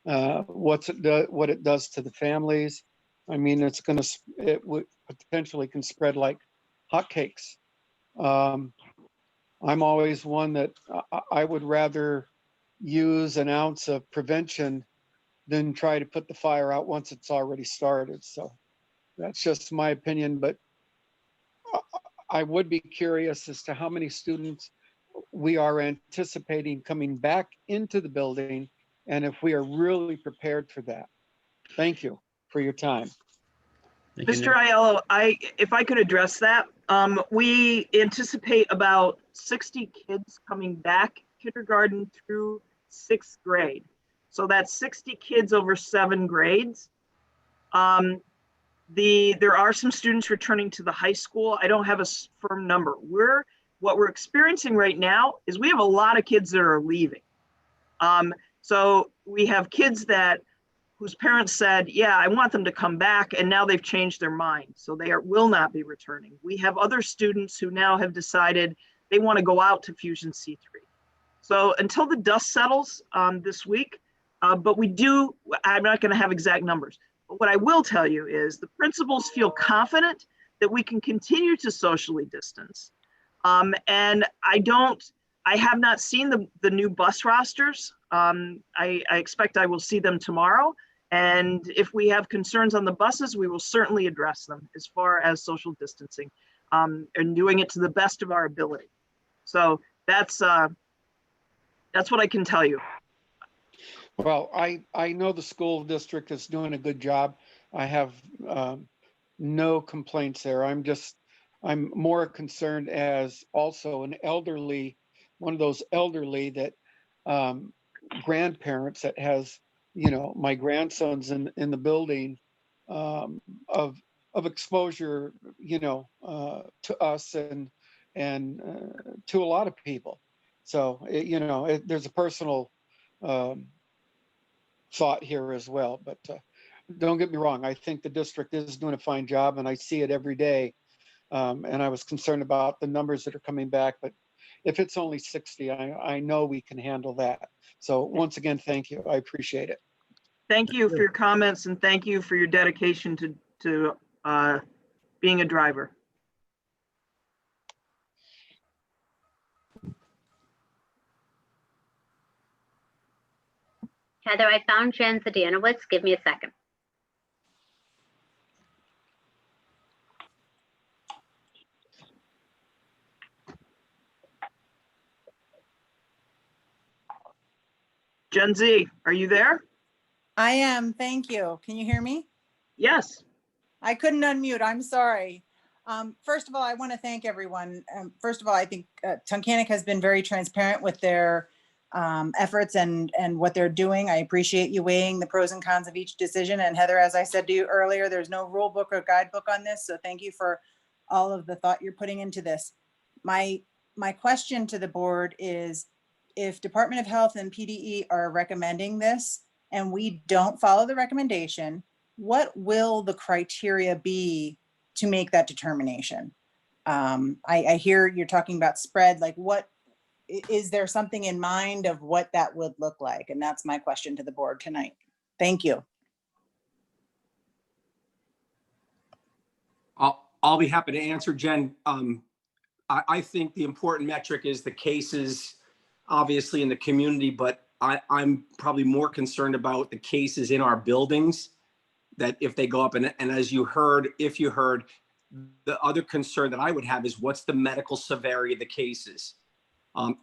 what it does to the families. I mean, it would potentially can spread like hotcakes. I'm always one that I would rather use an ounce of prevention than try to put the fire out once it's already started. So that's just my opinion, but I would be curious as to how many students we are anticipating coming back into the building and if we are really prepared for that. Thank you for your time. Mr. Aiello, if I could address that, we anticipate about 60 kids coming back kindergarten through 6th grade. So that's 60 kids over 7 grades. There are some students returning to the high school. I don't have a firm number. What we're experiencing right now is we have a lot of kids that are leaving. So we have kids whose parents said, yeah, I want them to come back, and now they've changed their mind. So they will not be returning. We have other students who now have decided they want to go out to Fusion C3. So until the dust settles this week, but I'm not going to have exact numbers. But what I will tell you is the principals feel confident that we can continue to socially distance. And I have not seen the new bus rosters. I expect I will see them tomorrow. And if we have concerns on the buses, we will certainly address them as far as social distancing and doing it to the best of our ability. So that's what I can tell you. Well, I know the school district is doing a good job. I have no complaints there. I'm more concerned as also one of those elderly that grandparents that has, my grandsons in the building of exposure, to us and to a lot of people. So, there's a personal thought here as well. But don't get me wrong, I think the district is doing a fine job, and I see it every day. And I was concerned about the numbers that are coming back, but if it's only 60, I know we can handle that. So once again, thank you. I appreciate it. Thank you for your comments, and thank you for your dedication to being a driver. Heather, I found Jen Zadanowitz. Give me a second. Gen Z, are you there? I am, thank you. Can you hear me? Yes. I couldn't unmute, I'm sorry. First of all, I want to thank everyone. First of all, I think Tunkhannock has been very transparent with their efforts and what they're doing. I appreciate you weighing the pros and cons of each decision. And Heather, as I said to you earlier, there's no rule book or guidebook on this. So thank you for all of the thought you're putting into this. My question to the board is, if Department of Health and PDE are recommending this and we don't follow the recommendation, what will the criteria be to make that determination? I hear you're talking about spread, like what, is there something in mind of what that would look like? And that's my question to the board tonight. Thank you. I'll be happy to answer, Jen. I think the important metric is the cases, obviously in the community, but I'm probably more concerned about the cases in our buildings, that if they go up, and as you heard, if you heard, the other concern that I would have is what's the medical severity of the cases?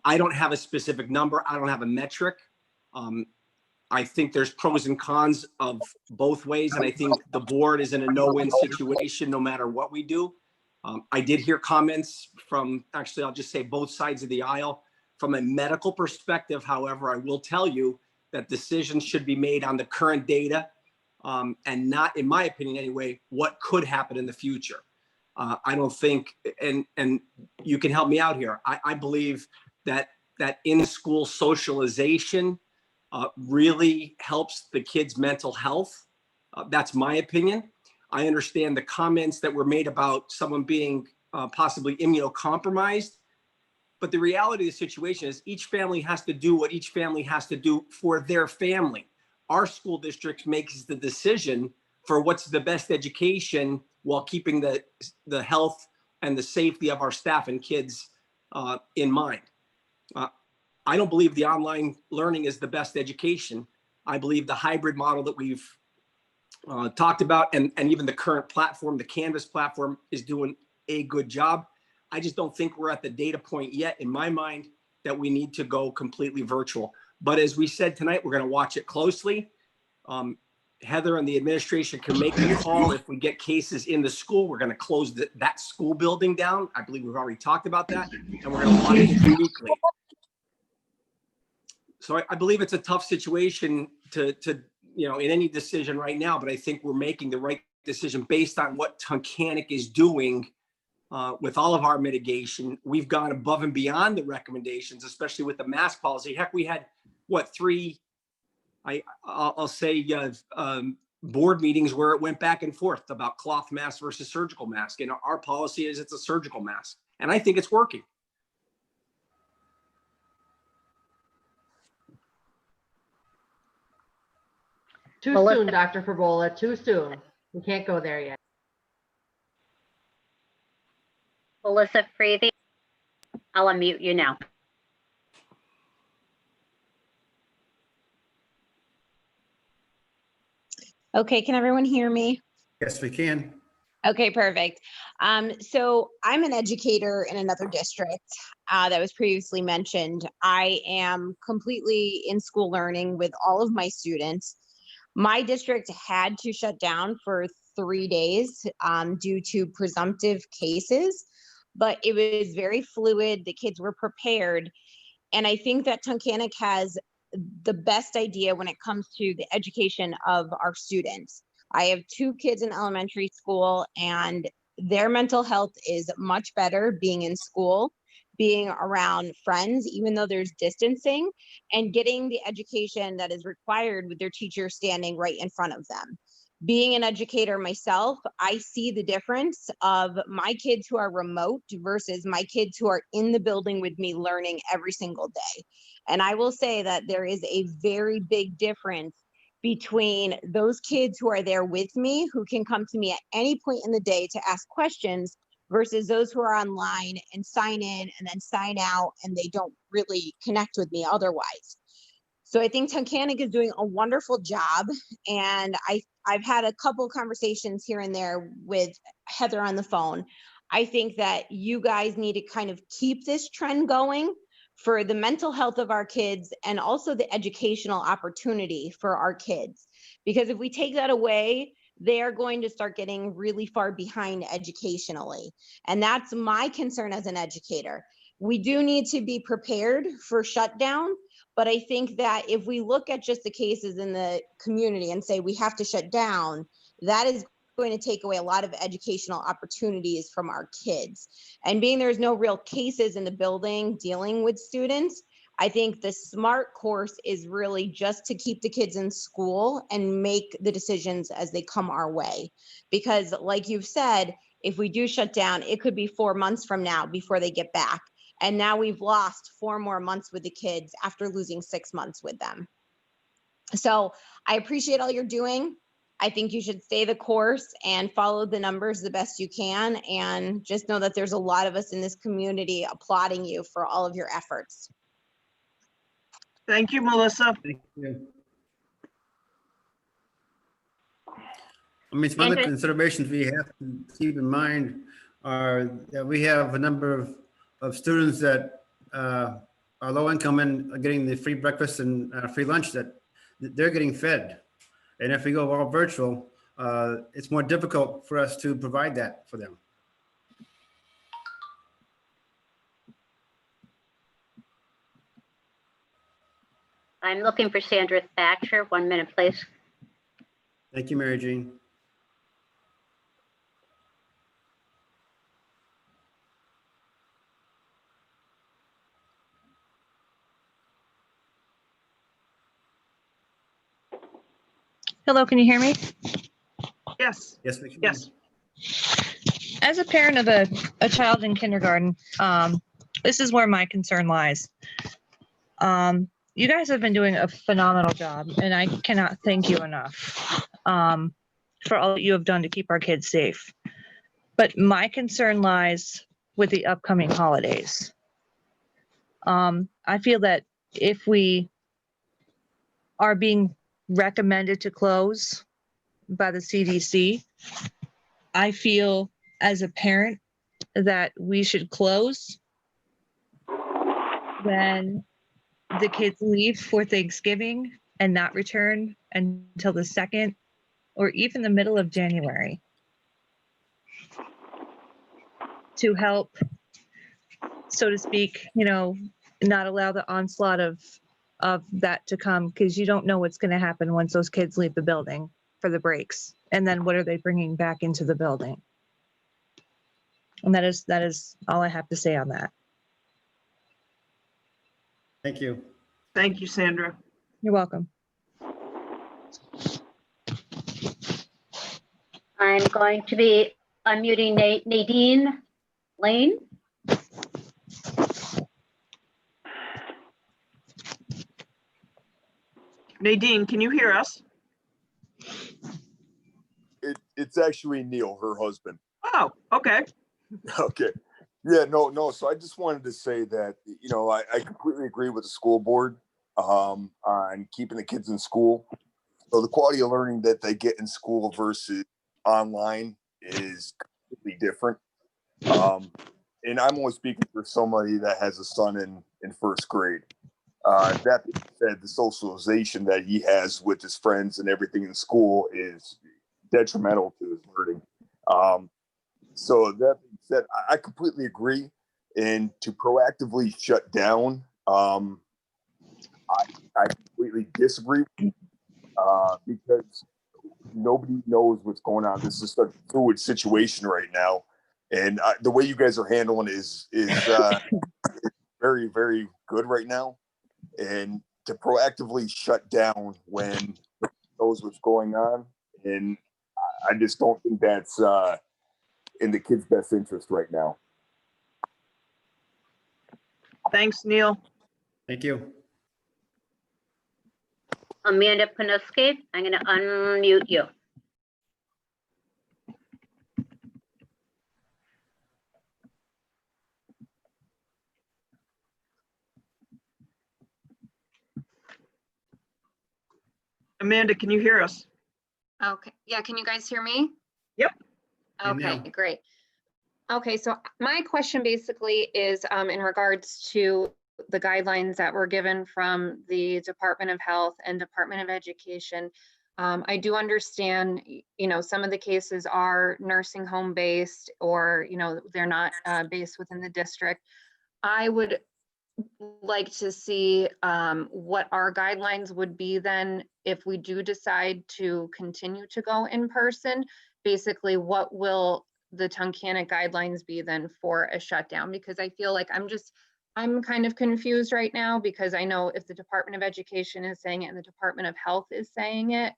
I don't have a specific number. I don't have a metric. I think there's pros and cons of both ways. And I think the board is in a no-win situation no matter what we do. I did hear comments from, actually, I'll just say both sides of the aisle. From a medical perspective, however, I will tell you that decisions should be made on the current data and not, in my opinion anyway, what could happen in the future. I don't think, and you can help me out here, I believe that in-school socialization really helps the kids' mental health. That's my opinion. I understand the comments that were made about someone being possibly immunocompromised. But the reality of the situation is each family has to do what each family has to do for their family. Our school district makes the decision for what's the best education while keeping the health and the safety of our staff and kids in mind. I don't believe the online learning is the best education. I believe the hybrid model that we've talked about and even the current platform, the Canvas platform, is doing a good job. I just don't think we're at the data point yet, in my mind, that we need to go completely virtual. But as we said tonight, we're going to watch it closely. Heather and the administration can make the call. If we get cases in the school, we're going to close that school building down. I believe we've already talked about that, and we're going to watch it uniquely. So I believe it's a tough situation to in any decision right now, but I think we're making the right decision based on what Tunkhannock is doing. With all of our mitigation, we've gone above and beyond the recommendations, especially with the mask policy. Heck, we had what, I'll say board meetings where it went back and forth about cloth mask versus surgical mask. And our policy is it's a surgical mask. And I think it's working. Too soon, Dr. Favola, too soon. We can't go there yet. Melissa Freethy, I'll unmute you now. Okay, can everyone hear me? Yes, we can. Okay, perfect. So I'm an educator in another district that was previously mentioned. I am completely in school learning with all of my students. My district had to shut down for 3 days due to presumptive cases, but it was very fluid. The kids were prepared. And I think that Tunkhannock has the best idea when it comes to the education of our students. I have 2 kids in elementary school, and their mental health is much better being in school being around friends, even though there's distancing, and getting the education that is required with their teacher standing right in front of them. Being an educator myself, I see the difference of my kids who are remote versus my kids who are in the building with me learning every single day. And I will say that there is a very big difference between those kids who are there with me, who can come to me at any point in the day to ask questions, versus those who are online and sign in and then sign out and they don't really connect with me otherwise. So I think Tunkhannock is doing a wonderful job. And I've had a couple conversations here and there with Heather on the phone. I think that you guys need to kind of keep this trend going for the mental health of our kids and also the educational opportunity for our kids. Because if we take that away, they are going to start getting really far behind educationally. And that's my concern as an educator. We do need to be prepared for shutdown, but I think that if we look at just the cases in the community and say we have to shut down, that is going to take away a lot of educational opportunities from our kids. And being there's no real cases in the building dealing with students, I think the SMART course is really just to keep the kids in school and make the decisions as they come our way. Because like you've said, if we do shut down, it could be 4 months from now before they get back. And now we've lost 4 more months with the kids after losing 6 months with them. So I appreciate all you're doing. I think you should stay the course and follow the numbers the best you can. And just know that there's a lot of us in this community applauding you for all of your efforts. Thank you, Melissa. Thank you. I mean, some other considerations we have to keep in mind are that we have a number of students that are low income and are getting the free breakfast and free lunch that they're getting fed. And if we go all virtual, it's more difficult for us to provide that for them. I'm looking for Sandra Thatcher. 1 minute, please. Thank you, Mary Jean. Hello, can you hear me? Yes. Yes, we can. Yes. As a parent of a child in kindergarten, this is where my concern lies. You guys have been doing a phenomenal job, and I cannot thank you enough for all that you have done to keep our kids safe. But my concern lies with the upcoming holidays. I feel that if we are being recommended to close by the CDC, I feel as a parent that we should close when the kids leave for Thanksgiving and not return until the 2nd or even the middle of January, to help, so to speak, not allow the onslaught of that to come, because you don't know what's going to happen once those kids leave the building for the breaks. And then what are they bringing back into the building? And that is all I have to say on that. Thank you. Thank you, Sandra. You're welcome. I'm going to be unmuting Nadine Lane. Nadine, can you hear us? It's actually Neil, her husband. Oh, okay. Okay. Yeah, no. So I just wanted to say that, I completely agree with the school board on keeping the kids in school. So the quality of learning that they get in school versus online is completely different. And I'm only speaking for somebody that has a son in first grade. That being said, the socialization that he has with his friends and everything in school is detrimental to his learning. So that being said, I completely agree. And to proactively shut down, I completely disagree because nobody knows what's going on. This is such a fluid situation right now. And the way you guys are handling it is very, very good right now. And to proactively shut down when knows what's going on, and I just don't think that's in the kids' best interest right now. Thanks, Neil. Thank you. Amanda Panuski, I'm going to unmute you. Amanda, can you hear us? Okay, yeah, can you guys hear me? Yep. Okay, great. Okay, so my question basically is in regards to the guidelines that were given from the Department of Health and Department of Education. I do understand, you know, some of the cases are nursing home based, or, you know, they're not based within the district. I would like to see what our guidelines would be then if we do decide to continue to go in person. Basically, what will the Tunkhannock guidelines be then for a shutdown? Because I feel like I'm kind of confused right now, because I know if the Department of Education is saying it and the Department of Health is saying it,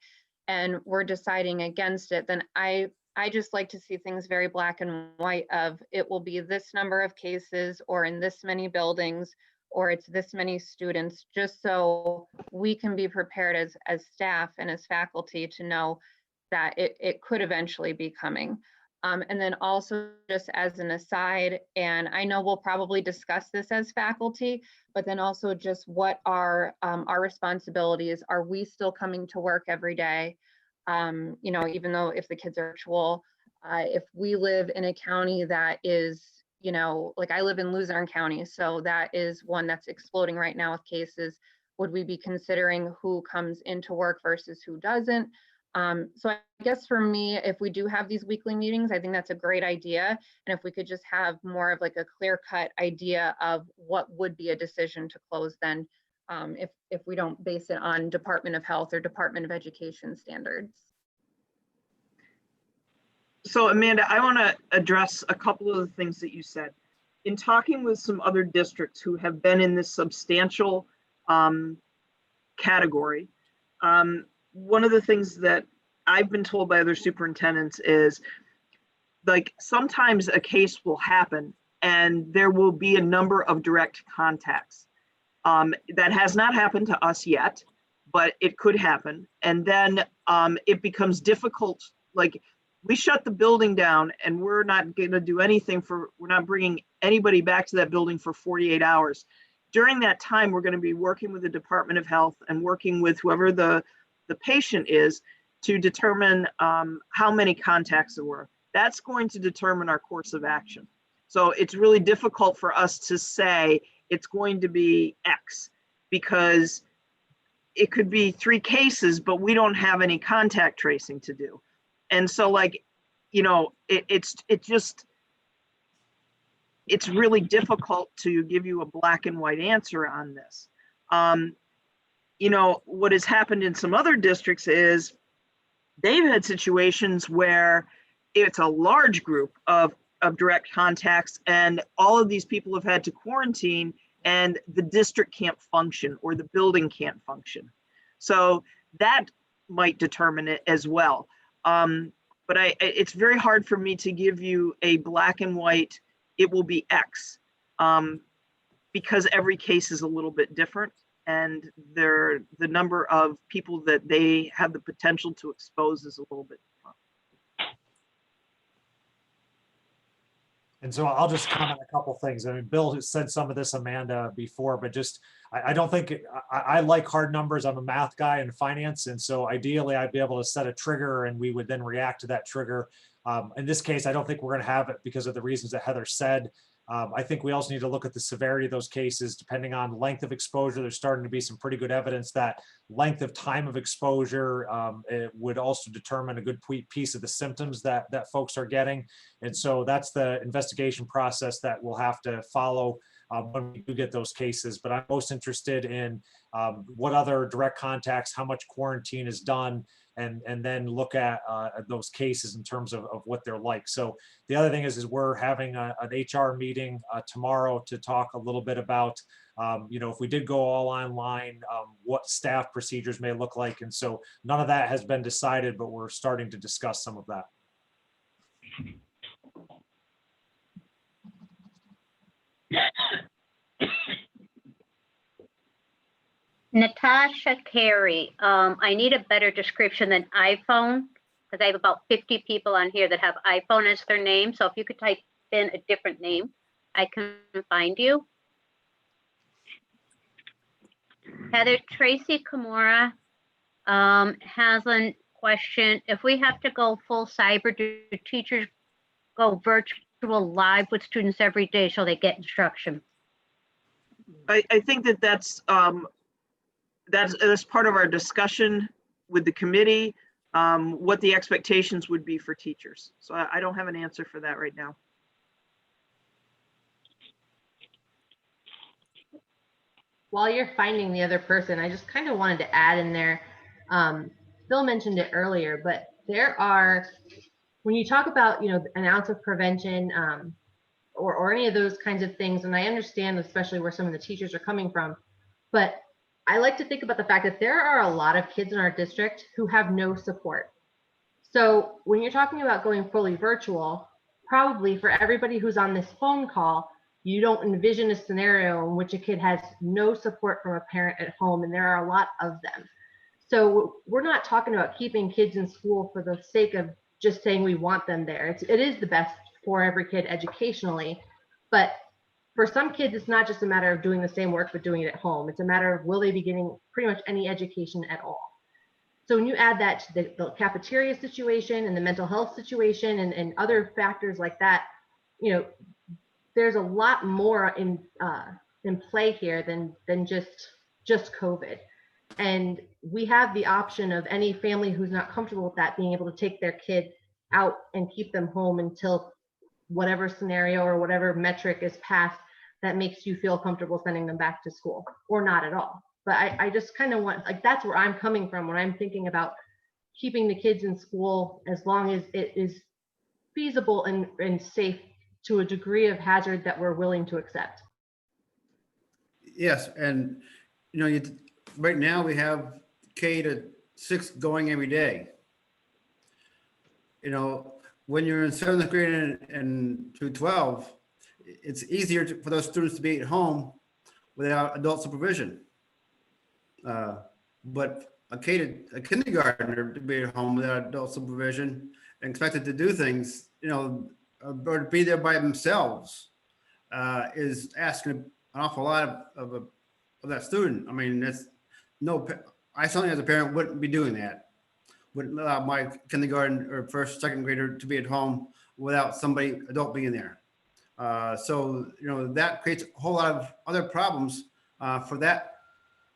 and we're deciding against it, then I just like to see things very black and white of it will be this number of cases or in this many buildings, or it's this many students, just so we can be prepared as staff and as faculty to know that it could eventually be coming. And then also, just as an aside, and I know we'll probably discuss this as faculty, but then also just what are our responsibilities? Are we still coming to work every day? You know, even though if the kids are virtual, if we live in a county that is, you know, like I live in Luzerne County, so that is one that's exploding right now with cases. Would we be considering who comes into work versus who doesn't? So I guess for me, if we do have these weekly meetings, I think that's a great idea. And if we could just have more of like a clear-cut idea of what would be a decision to close then, if we don't base it on Department of Health or Department of Education standards. So Amanda, I want to address a couple of the things that you said. In talking with some other districts who have been in this substantial category, one of the things that I've been told by other superintendents is, like, sometimes a case will happen and there will be a number of direct contacts. That has not happened to us yet, but it could happen. And then it becomes difficult. Like, we shut the building down and we're not going to do anything we're not bringing anybody back to that building for 48 hours. During that time, we're going to be working with the Department of Health and working with whoever the patient is to determine how many contacts there were. That's going to determine our course of action. So it's really difficult for us to say it's going to be X, because it could be 3 cases, but we don't have any contact tracing to do. And so, like, you know, it's really difficult to give you a black and white answer on this. You know, what has happened in some other districts is they've had situations where it's a large group of direct contacts and all of these people have had to quarantine and the district can't function or the building can't function. So that might determine it as well. But it's very hard for me to give you a black and white, it will be X, because every case is a little bit different. And the number of people that they have the potential to expose is a little bit different. And so I'll just comment a couple things. I mean, Bill has said some of this, Amanda, before, but just, I don't think, I like hard numbers. I'm a math guy in finance. And so ideally I'd be able to set a trigger and we would then react to that trigger. In this case, I don't think we're going to have it because of the reasons that Heather said. I think we also need to look at the severity of those cases, depending on length of exposure. There's starting to be some pretty good evidence that length of time of exposure it would also determine a good piece of the symptoms that folks are getting. And so that's the investigation process that we'll have to follow when we do get those cases. But I'm most interested in what other direct contacts, how much quarantine is done, and then look at those cases in terms of what they're like. So the other thing is we're having an HR meeting tomorrow to talk a little bit about, if we did go all online, what staff procedures may look like. And so none of that has been decided, but we're starting to discuss some of that. Natasha Carey, I need a better description than iPhone, because I have about 50 people on here that have iPhone as their name. So if you could type in a different name, I can find you. Heather Tracy Kimura has a question. If we have to go full cyber, do teachers go virtual live with students every day so they get instruction? I think that's part of our discussion with the committee, what the expectations would be for teachers. So I don't have an answer for that right now. While you're finding the other person, I just kind of wanted to add in there, Phil mentioned it earlier, but there are, when you talk about, an ounce of prevention or any of those kinds of things, and I understand especially where some of the teachers are coming from, but I like to think about the fact that there are a lot of kids in our district who have no support. So when you're talking about going fully virtual, probably for everybody who's on this phone call, you don't envision a scenario in which a kid has no support from a parent at home, and there are a lot of them. So we're not talking about keeping kids in school for the sake of just saying we want them there. It is the best for every kid educationally, but for some kids, it's not just a matter of doing the same work, but doing it at home. It's a matter of, will they be getting pretty much any education at all? So when you add that to the cafeteria situation and the mental health situation and other factors like that, there's a lot more in play here than just COVID. And we have the option of any family who's not comfortable with that being able to take their kid out and keep them home until whatever scenario or whatever metric is passed that makes you feel comfortable sending them back to school, or not at all. But I just kind of want, that's where I'm coming from when I'm thinking about keeping the kids in school as long as it is feasible and safe to a degree of hazard that we're willing to accept. Yes, and right now we have K-6 going every day. When you're in 7th grade and through 12, it's easier for those students to be at home without adult supervision. But a kindergartner to be at home without adult supervision and expected to do things, or to be there by themselves, is asking an awful lot of that student. I mean, I certainly as a parent wouldn't be doing that. Wouldn't allow my kindergarten or first, second grader to be at home without somebody adult being there. So that creates a whole lot of other problems for that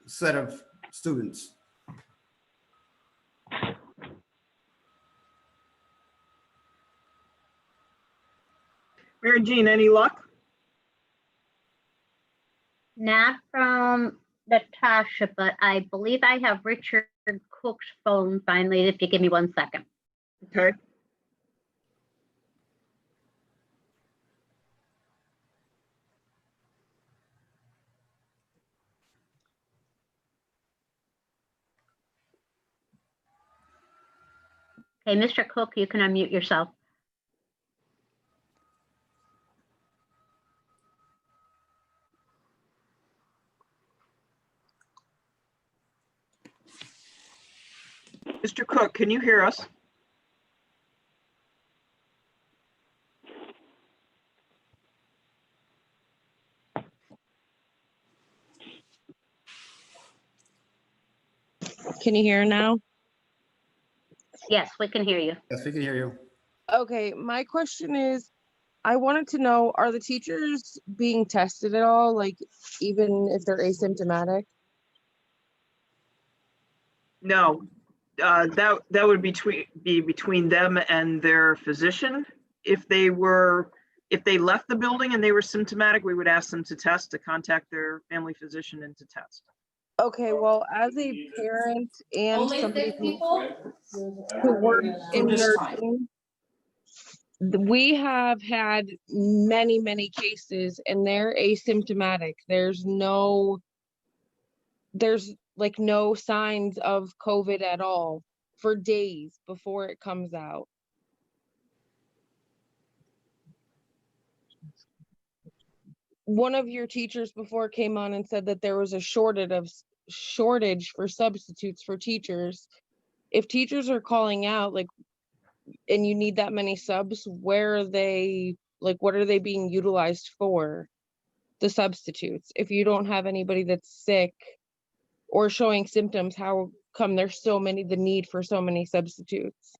set of students. Mary Jean, any luck? Not from Natasha, but I believe I have Richard Cook's phone finally, if you give me 1 second. Okay. Okay, Mr. Cook, you can unmute yourself. Mr. Cook, can you hear us? Can you hear now? Yes, we can hear you. Yes, we can hear you. Okay, my question is, I wanted to know, are the teachers being tested at all, like even if they're asymptomatic? No, that would be between them and their physician. If they left the building and they were symptomatic, we would ask them to contact their family physician and to test. Okay, well, as a parent and somebody who works in nursing, we have had many cases and they're asymptomatic. There's like no signs of COVID at all for days before it comes out. One of your teachers before came on and said that there was a shortage for substitutes for teachers. If teachers are calling out, like, and you need that many subs, where are they, like, what are they being utilized for, the substitutes? If you don't have anybody that's sick or showing symptoms, how come there's the need for so many substitutes?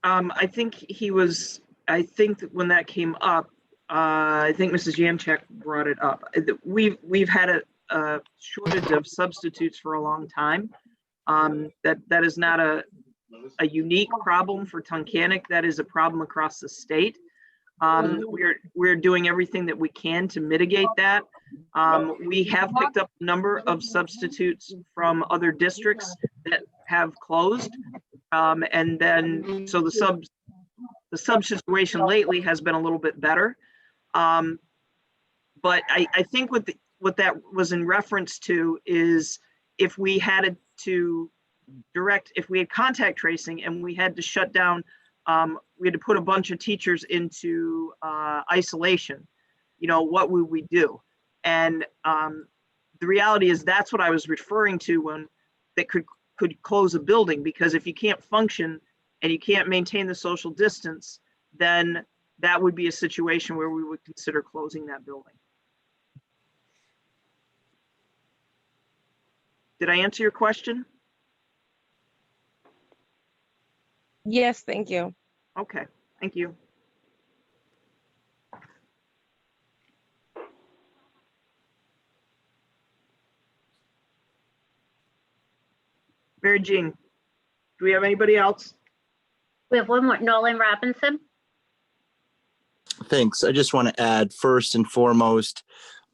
I think that when that came up, I think Mrs. Yanchick brought it up. We've had a shortage of substitutes for a long time. That is not a unique problem for Tunkhannock. That is a problem across the state. We're doing everything that we can to mitigate that. We have picked up a number of substitutes from other districts that have closed. And then, so the sub situation lately has been a little bit better. But I think what that was in reference to is if we had contact tracing and we had to shut down, we had to put a bunch of teachers into isolation, what would we do? And the reality is that's what I was referring to when that could close a building, because if you can't function and you can't maintain the social distance, then that would be a situation where we would consider closing that building. Did I answer your question? Yes, thank you. Okay, thank you. Mary Jean, do we have anybody else? We have one more, Nolan Robinson. Thanks. I just want to add, first and foremost,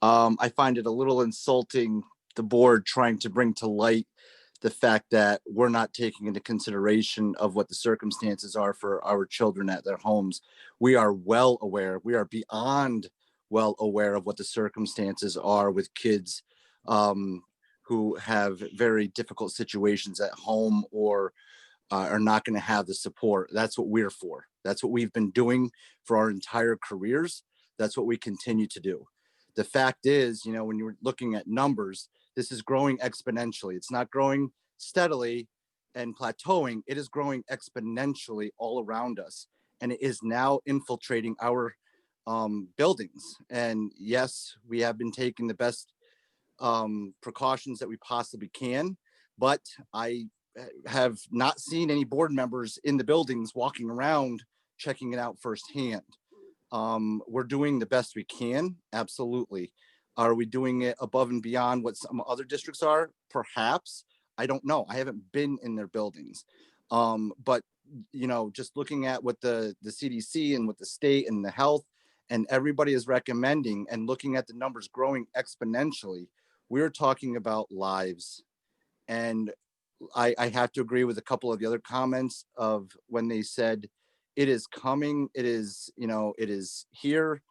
I find it a little insulting, the board trying to bring to light the fact that we're not taking into consideration of what the circumstances are for our children at their homes. We are well aware, we are beyond well aware of what the circumstances are with kids who have very difficult situations at home or are not going to have the support. That's what we're for. That's what we've been doing for our entire careers. That's what we continue to do. The fact is, when you're looking at numbers, this is growing exponentially. It's not growing steadily and plateauing. It is growing exponentially all around us. And it is now infiltrating our buildings. And yes, we have been taking the best precautions that we possibly can, but I have not seen any board members in the buildings walking around checking it out firsthand. We're doing the best we can, absolutely. Are we doing it above and beyond what some other districts are? Perhaps. I don't know. I haven't been in their buildings. But just looking at what the CDC and what the state and the health and everybody is recommending and looking at the numbers growing exponentially, we're talking about lives. And I have to agree with a couple of the other comments of when they said it is coming, it is here.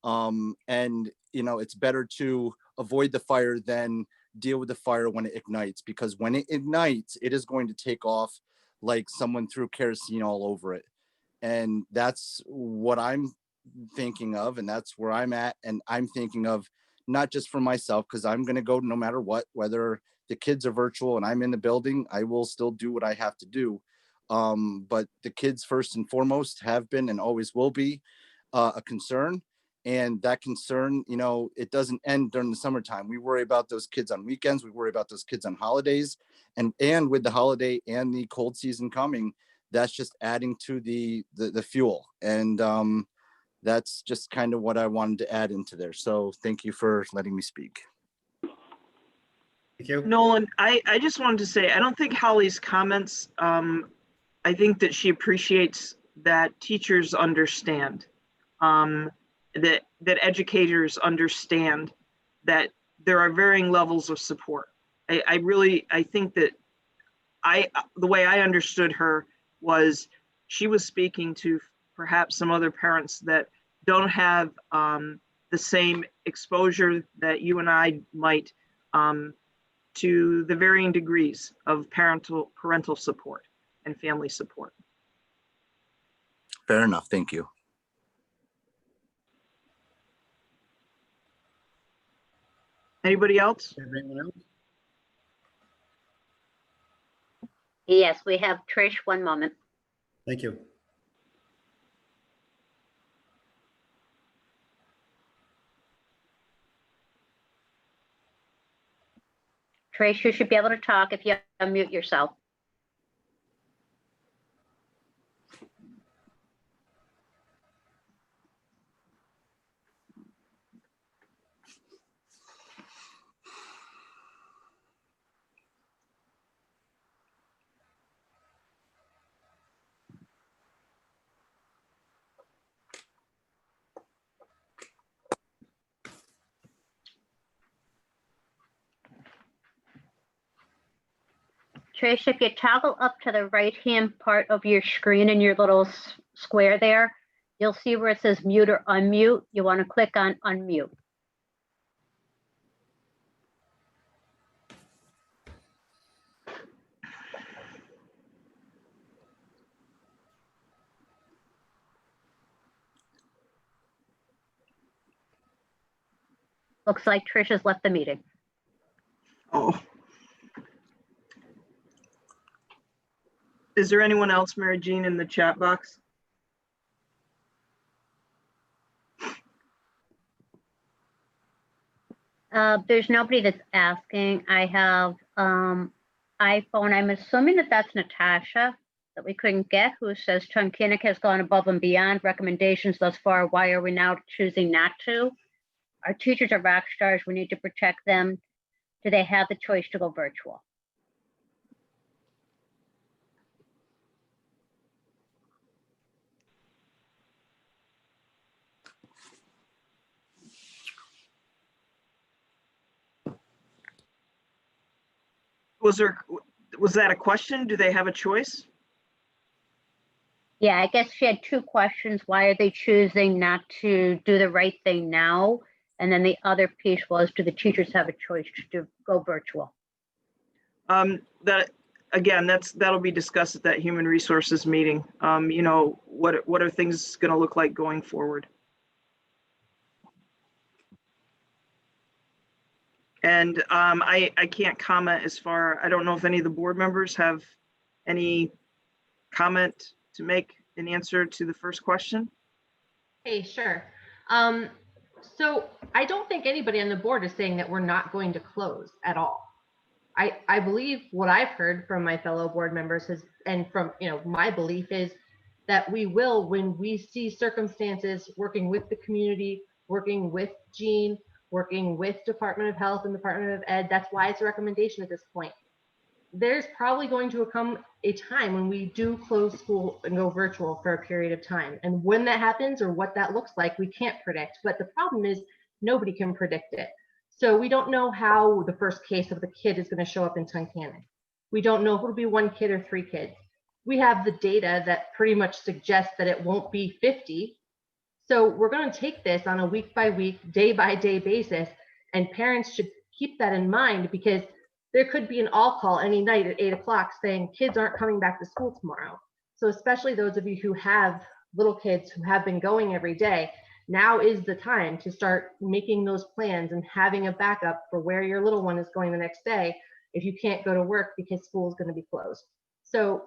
And it's better to avoid the fire than deal with the fire when it ignites, because when it ignites, it is going to take off like someone threw kerosene all over it. And that's what I'm thinking of, and that's where I'm at. And I'm thinking of not just for myself, because I'm going to go no matter what, whether the kids are virtual and I'm in the building, I will still do what I have to do. But the kids first and foremost have been and always will be a concern. And that concern, it doesn't end during the summertime. We worry about those kids on weekends. We worry about those kids on holidays. And with the holiday and the cold season coming, that's just adding to the fuel. And that's just kind of what I wanted to add into there. So thank you for letting me speak. Thank you. Nolan, I just wanted to say, I don't think Holly's comments, I think that she appreciates that teachers understand, that educators understand that there are varying levels of support. I think that the way I understood her was she was speaking to perhaps some other parents that don't have the same exposure that you and I might to the varying degrees of parental support and family support. Fair enough. Thank you. Anybody else? Anyone else? Yes, we have Trish, one moment. Thank you. Trish, you should be able to talk if you unmute yourself. Trish, if you toggle up to the right-hand part of your screen in your little square there, you'll see where it says mute or unmute. You want to click on unmute. Looks like Trish has left the meeting. Oh. Is there anyone else, Mary Jean, in the chat box? There's nobody that's asking. I have iPhone. I'm assuming that that's Natasha that we couldn't get, who says Tunkhannock has gone above and beyond recommendations thus far. Why are we now choosing not to? Our teachers are rock stars. We need to protect them. Do they have the choice to go virtual? Was that a question? Do they have a choice? Yeah, I guess she had two questions. Why are they choosing not to do the right thing now? And then the other piece was, do the teachers have a choice to go virtual? That'll be discussed at that human resources meeting. You know, what are things going to look like going forward? And I can't comment as far. I don't know if any of the board members have any comment to make in answer to the first question. Hey, sure. So I don't think anybody on the board is saying that we're not going to close at all. I believe what I've heard from my fellow board members is, and from, you know, my belief is that we will, when we see circumstances, working with the community, working with Jean, working with Department of Health and Department of Ed. That's why it's a recommendation at this point. There's probably going to come a time when we do close school and go virtual for a period of time. And when that happens or what that looks like, we can't predict. But the problem is nobody can predict it. So we don't know how the first case of the kid is going to show up in Tunkhannock. We don't know if it'll be 1 kid or 3 kids. We have the data that pretty much suggests that it won't be 50. So we're going to take this on a week by week, day by day basis, and parents should keep that in mind, because there could be an all call any night at 8 o'clock saying kids aren't coming back to school tomorrow. So especially those of you who have little kids who have been going every day, now is the time to start making those plans and having a backup for where your little one is going the next day if you can't go to work because school is going to be closed. So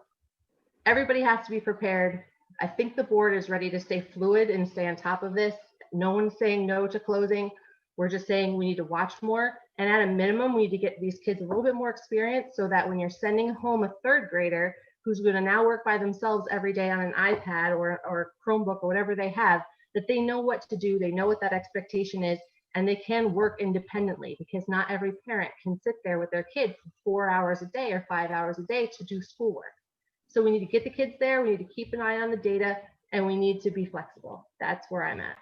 everybody has to be prepared. I think the board is ready to stay fluid and stay on top of this. No one's saying no to closing. We're just saying we need to watch more. And at a minimum, we need to get these kids a little bit more experience so that when you're sending home a 3rd grader who's going to now work by themselves every day on an iPad or Chromebook or whatever they have, that they know what to do, they know what that expectation is, and they can work independently, because not every parent can sit there with their kid for 4 hours a day or 5 hours a day to do schoolwork. So we need to get the kids there, we need to keep an eye on the data, and we need to be flexible. That's where I'm at.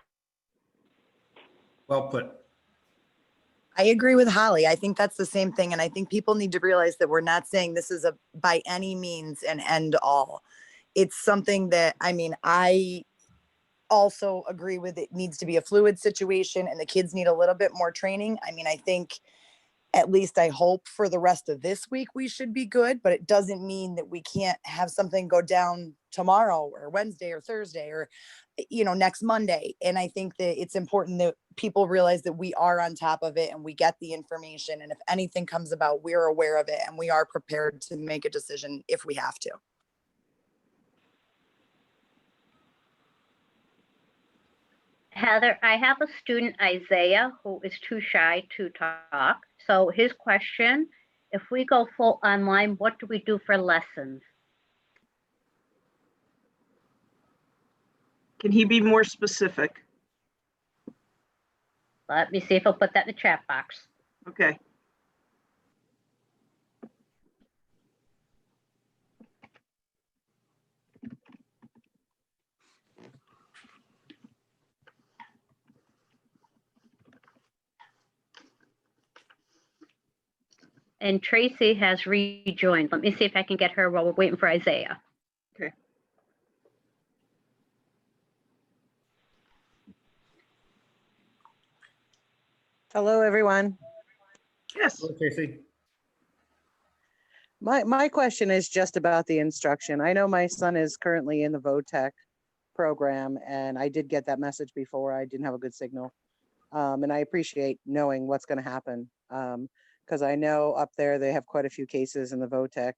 Well put. I agree with Holly. I think that's the same thing. And I think people need to realize that we're not saying this is a by any means an end all. It's something that, I mean, I also agree with. It needs to be a fluid situation and the kids need a little bit more training. I mean, I think at least I hope for the rest of this week we should be good, but it doesn't mean that we can't have something go down tomorrow or Wednesday or Thursday or, you know, next Monday. And I think that it's important that people realize that we are on top of it and we get the information. And if anything comes about, we're aware of it and we are prepared to make a decision if we have to. Heather, I have a student, Isaiah, who is too shy to talk. So his question, if we go full online, what do we do for lessons? Can he be more specific? Let me see if I'll put that in the chat box. Okay. And Tracy has rejoined. Let me see if I can get her while we're waiting for Isaiah. Okay. Hello, everyone. Yes. Hello, Tracy. My question is just about the instruction. I know my son is currently in the VOTEC program, and I did get that message before. I didn't have a good signal. And I appreciate knowing what's going to happen. Because I know up there they have quite a few cases in the VOTEC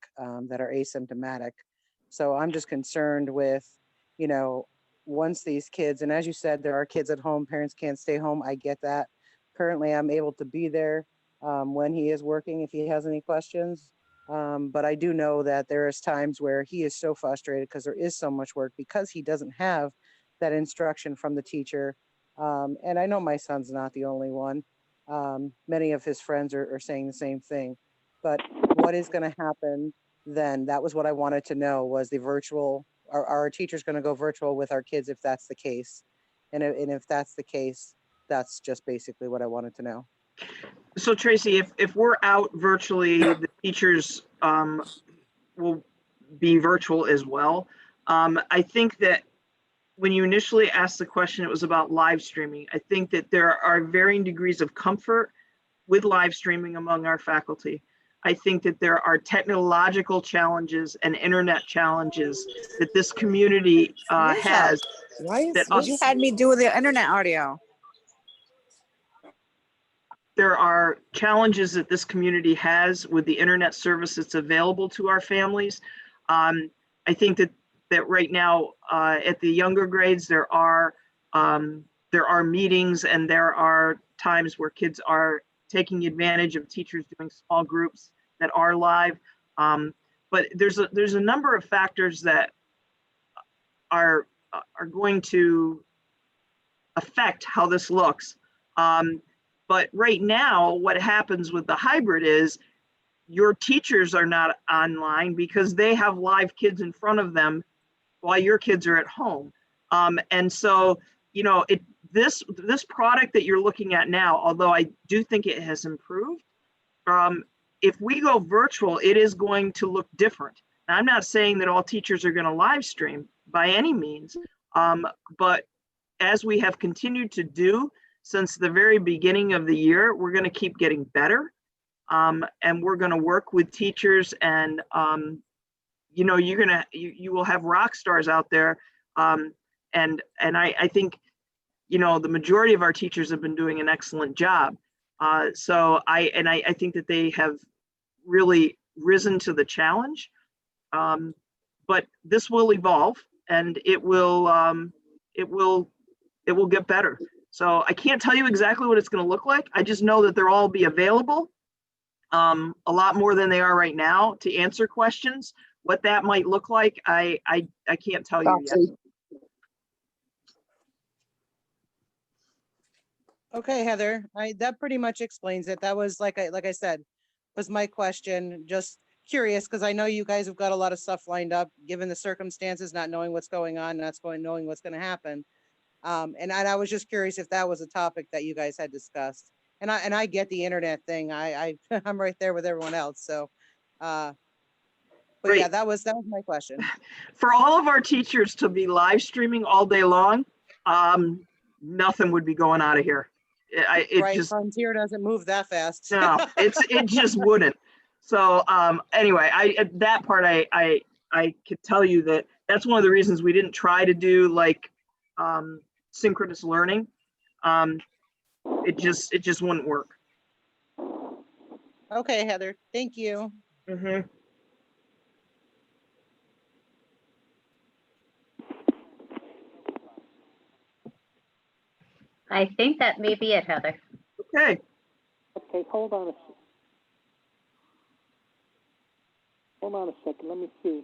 that are asymptomatic. So I'm just concerned with, you know, once these kids, and as you said, there are kids at home, parents can't stay home. I get that. Currently, I'm able to be there when he is working if he has any questions. But I do know that there is times where he is so frustrated because there is so much work because he doesn't have that instruction from the teacher. And I know my son's not the only one. Many of his friends are saying the same thing. But what is going to happen then? That was what I wanted to know, was the virtual, are our teachers going to go virtual with our kids if that's the case? And if that's the case, that's just basically what I wanted to know. So Tracy, if we're out virtually, the teachers will be virtual as well. I think that when you initially asked the question, it was about live streaming. I think that there are varying degrees of comfort with live streaming among our faculty. I think that there are technological challenges and internet challenges that this community has. You had me do the internet audio. There are challenges that this community has with the internet service that's available to our families. I think that right now at the younger grades, there are meetings and there are times where kids are taking advantage of teachers doing small groups that are live. But there's a number of factors that are going to affect how this looks. But right now, what happens with the hybrid is your teachers are not online because they have live kids in front of them while your kids are at home. And so, you know, this product that you're looking at now, although I do think it has improved, if we go virtual, it is going to look different. Now, I'm not saying that all teachers are going to live stream by any means, but as we have continued to do since the very beginning of the year, we're going to keep getting better. And we're going to work with teachers and, you know, you will have rock stars out there. And I think, you know, the majority of our teachers have been doing an excellent job. So I think that they have really risen to the challenge. But this will evolve and it will get better. So I can't tell you exactly what it's going to look like. I just know that they'll all be available a lot more than they are right now to answer questions. What that might look like, I can't tell you yet. Okay, Heather, that pretty much explains it. That was like I said, was my question. Just curious because I know you guys have got a lot of stuff lined up, given the circumstances, not knowing what's going on, knowing what's going to happen. And I was just curious if that was a topic that you guys had discussed. And I get the internet thing. I'm right there with everyone else. So, but Great. yeah, that was my question. For all of our teachers to be live streaming all day long, nothing would be going out of here. It Right, just, Frontier doesn't move that fast. no, it just wouldn't. So anyway, that part I could tell you that that's one of the reasons we didn't try to do like synchronous learning. It just wouldn't work. Okay, Heather, thank you. Mm-hmm. I think that may be it, Heather. Okay. Okay, hold on a second. Hold on a second, let me see.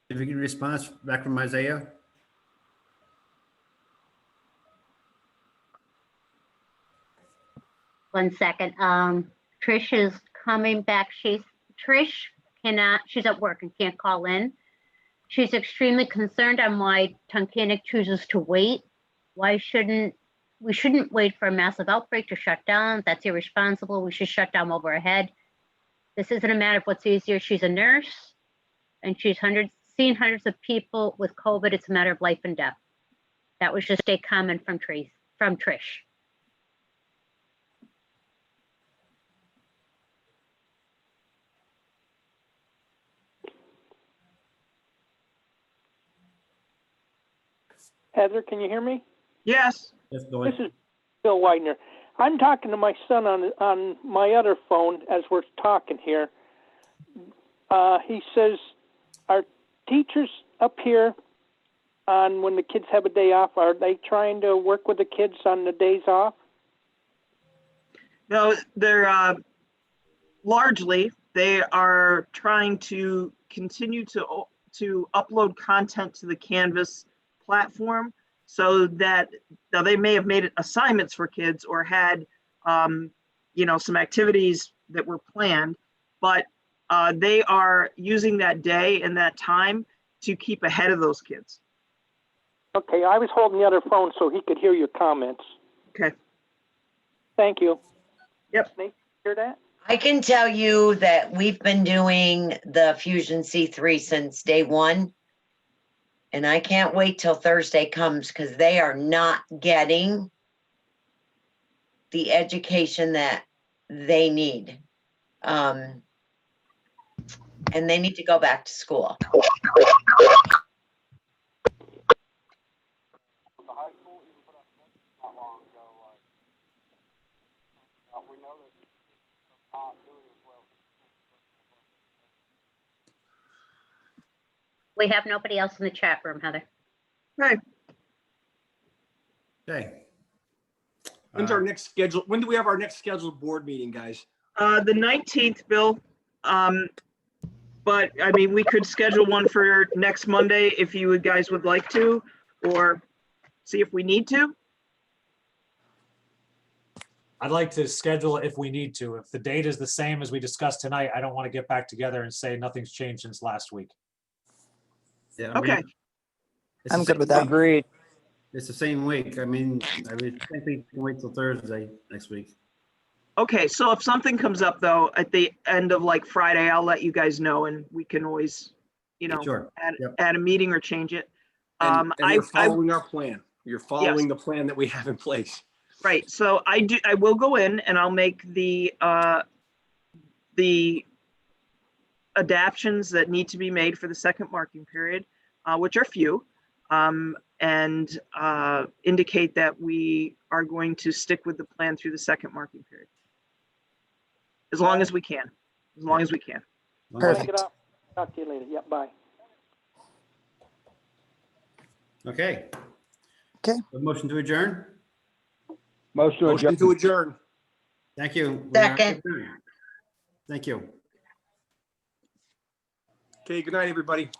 If you get a response back from Isaiah. One second. Trish is coming back. Trish cannot, she's at work and can't call in. She's extremely concerned on why Tunkhannock chooses to wait. We shouldn't wait for a massive outbreak to shut down. That's irresponsible. We should shut down while we're ahead. This isn't a matter of what's easier. She's a nurse and she's seen hundreds of people with COVID. It's a matter of life and death. That was just a comment from Trish. Heather, can you hear me? Yes. Yes, go This ahead. is Bill Widener. I'm talking to my son on my other phone as we're talking here. He says, are teachers up here on when the kids have a day off, are they trying to work with the kids on the days off? No, they're largely, they are trying to continue to upload content to the Canvas platform so that now they may have made assignments for kids or had some activities that were planned, but they are using that day and that time to keep ahead of those kids. Okay, I was holding the other phone so he could hear your comments. Okay. Thank you. Yep. Nate, hear that? I can tell you that we've been doing the Fusion C3 since day one. And I can't wait till Thursday comes because they are not getting the education that they need. And they need to go back to school. We have nobody else in the chat room, Heather. Right. Okay. When's our next schedule? When do we have our next scheduled board meeting, guys? The 19th, Bill. But I mean, we could schedule one for next Monday if you guys would like to, or see if we need to. I'd like to schedule it if we need to. If the date is the same as we discussed tonight, I don't want to get back together and say nothing's changed since last week. Yeah. Okay. I'm good with that. Agreed. It's the same week. I think we can wait till Thursday next week. Okay, so if something comes up though, at the end of like Friday, I'll let you guys know and we can always, Sure. add a meeting or change it. And you're following our plan. You're following the plan that we have in place. Right, so I will go in and I'll make the adaptions that need to be made for the second marking period, which are few, and indicate that we are going to stick with the plan through the second marking period. As long as we can, Perfect. Talk to you later. Yeah, bye. Okay. Okay. A motion to adjourn? Motion to adjourn. Thank you. Second. Thank you. Okay, good night, everybody.